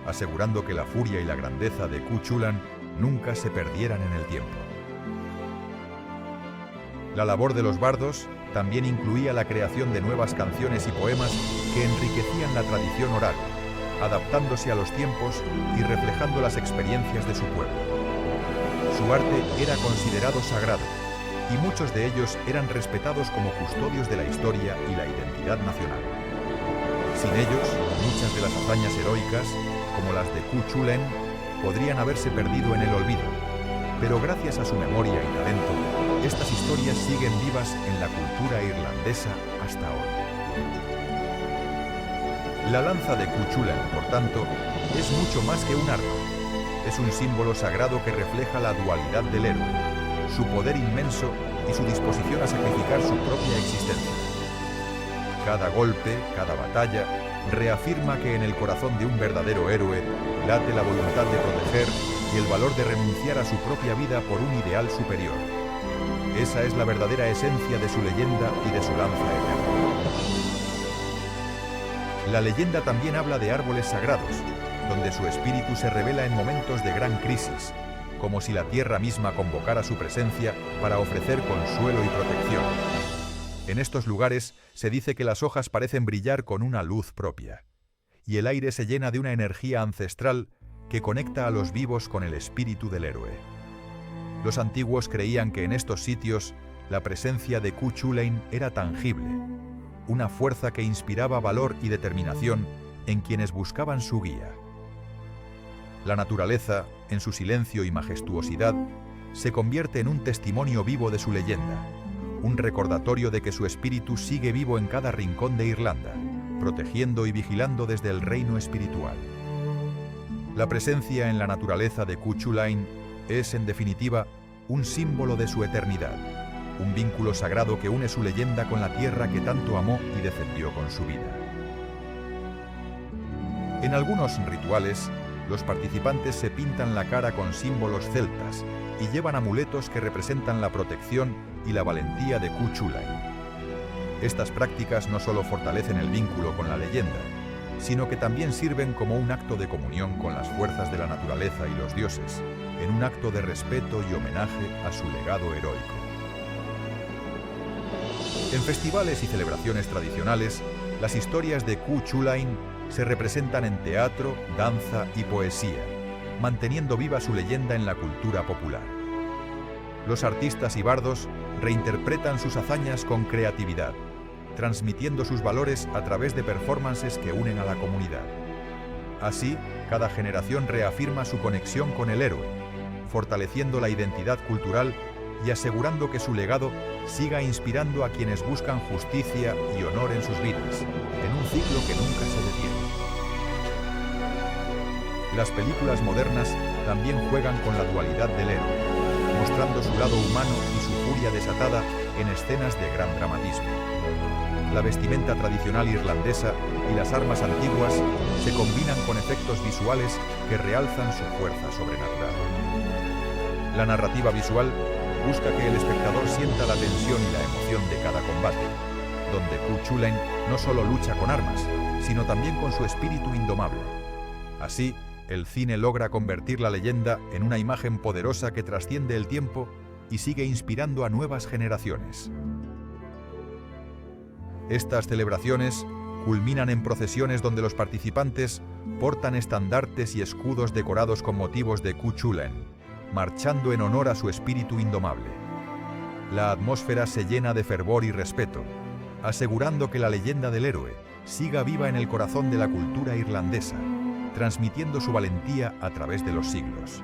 asegurando que la furia y la grandeza de Ku Chulainn nunca se perdieran en el tiempo. La labor de los bardos también incluía la creación de nuevas canciones y poemas que enriquecían la tradición oral, adaptándose a los tiempos y reflejando las experiencias de su pueblo. Su arte era considerado sagrado, y muchos de ellos eran respetados como custodios de la historia y la identidad nacional. Sin ellos, muchas de las hazañas heroicas, como las de Ku Chulainn, podrían haberse perdido en el olvido, pero gracias a su memoria y talento, estas historias siguen vivas en la cultura irlandesa hasta hoy. La lanza de Ku Chulainn, por tanto, es mucho más que un arma. Es un símbolo sagrado que refleja la dualidad del héroe, su poder inmenso y su disposición a sacrificar su propia existencia. Cada golpe, cada batalla, reafirma que en el corazón de un verdadero héroe late la voluntad de proteger y el valor de renunciar a su propia vida por un ideal superior. Esa es la verdadera esencia de su leyenda y de su lanza eterna. La leyenda también habla de árboles sagrados, donde su espíritu se revela en momentos de gran crisis, como si la tierra misma convocara su presencia para ofrecer consuelo y protección. En estos lugares se dice que las hojas parecen brillar con una luz propia, y el aire se llena de una energía ancestral que conecta a los vivos con el espíritu del héroe. Los antiguos creían que en estos sitios la presencia de Ku Chulainn era tangible, una fuerza que inspiraba valor y determinación en quienes buscaban su guía. La naturaleza, en su silencio y majestuosidad, se convierte en un testimonio vivo de su leyenda, un recordatorio de que su espíritu sigue vivo en cada rincón de Irlanda, protegiendo y vigilando desde el reino espiritual. La presencia en la naturaleza de Ku Chulainn es, en definitiva, un símbolo de su eternidad, un vínculo sagrado que une su leyenda con la tierra que tanto amó y defendió con su vida. En algunos rituales, los participantes se pintan la cara con símbolos celtas y llevan amuletos que representan la protección y la valentía de Ku Chulainn. Estas prácticas no solo fortalecen el vínculo con la leyenda, sino que también sirven como un acto de comunión con las fuerzas de la naturaleza y los dioses, en un acto de respeto y homenaje a su legado heroico. En festivales y celebraciones tradicionales, las historias de Ku Chulainn se representan en teatro, danza y poesía, manteniendo viva su leyenda en la cultura popular. Los artistas y bardos reinterpretan sus hazañas con creatividad, transmitiendo sus valores a través de performances que unen a la comunidad. Así, cada generación reafirma su conexión con el héroe, fortaleciendo la identidad cultural y asegurando que su legado siga inspirando a quienes buscan justicia y honor en sus vidas, en un ciclo que nunca se detiene. Las películas modernas también juegan con la dualidad del héroe, mostrando su lado humano y su furia desatada en escenas de gran dramatismo. La vestimenta tradicional irlandesa y las armas antiguas se combinan con efectos visuales que realzan su fuerza sobrenatural. La narrativa visual busca que el espectador sienta la tensión y la emoción de cada combate, donde Cú Chulainn no solo lucha con armas, sino también con su espíritu indomable. Así, el cine logra convertir la leyenda en una imagen poderosa que trasciende el tiempo y sigue inspirando a nuevas generaciones. Estas celebraciones culminan en procesiones donde los participantes portan estandartes y escudos decorados con motivos de Cú Chulainn, marchando en honor a su espíritu indomable. La atmósfera se llena de fervor y respeto, asegurando que la leyenda del héroe siga viva en el corazón de la cultura irlandesa, transmitiendo su valentía a través de los siglos.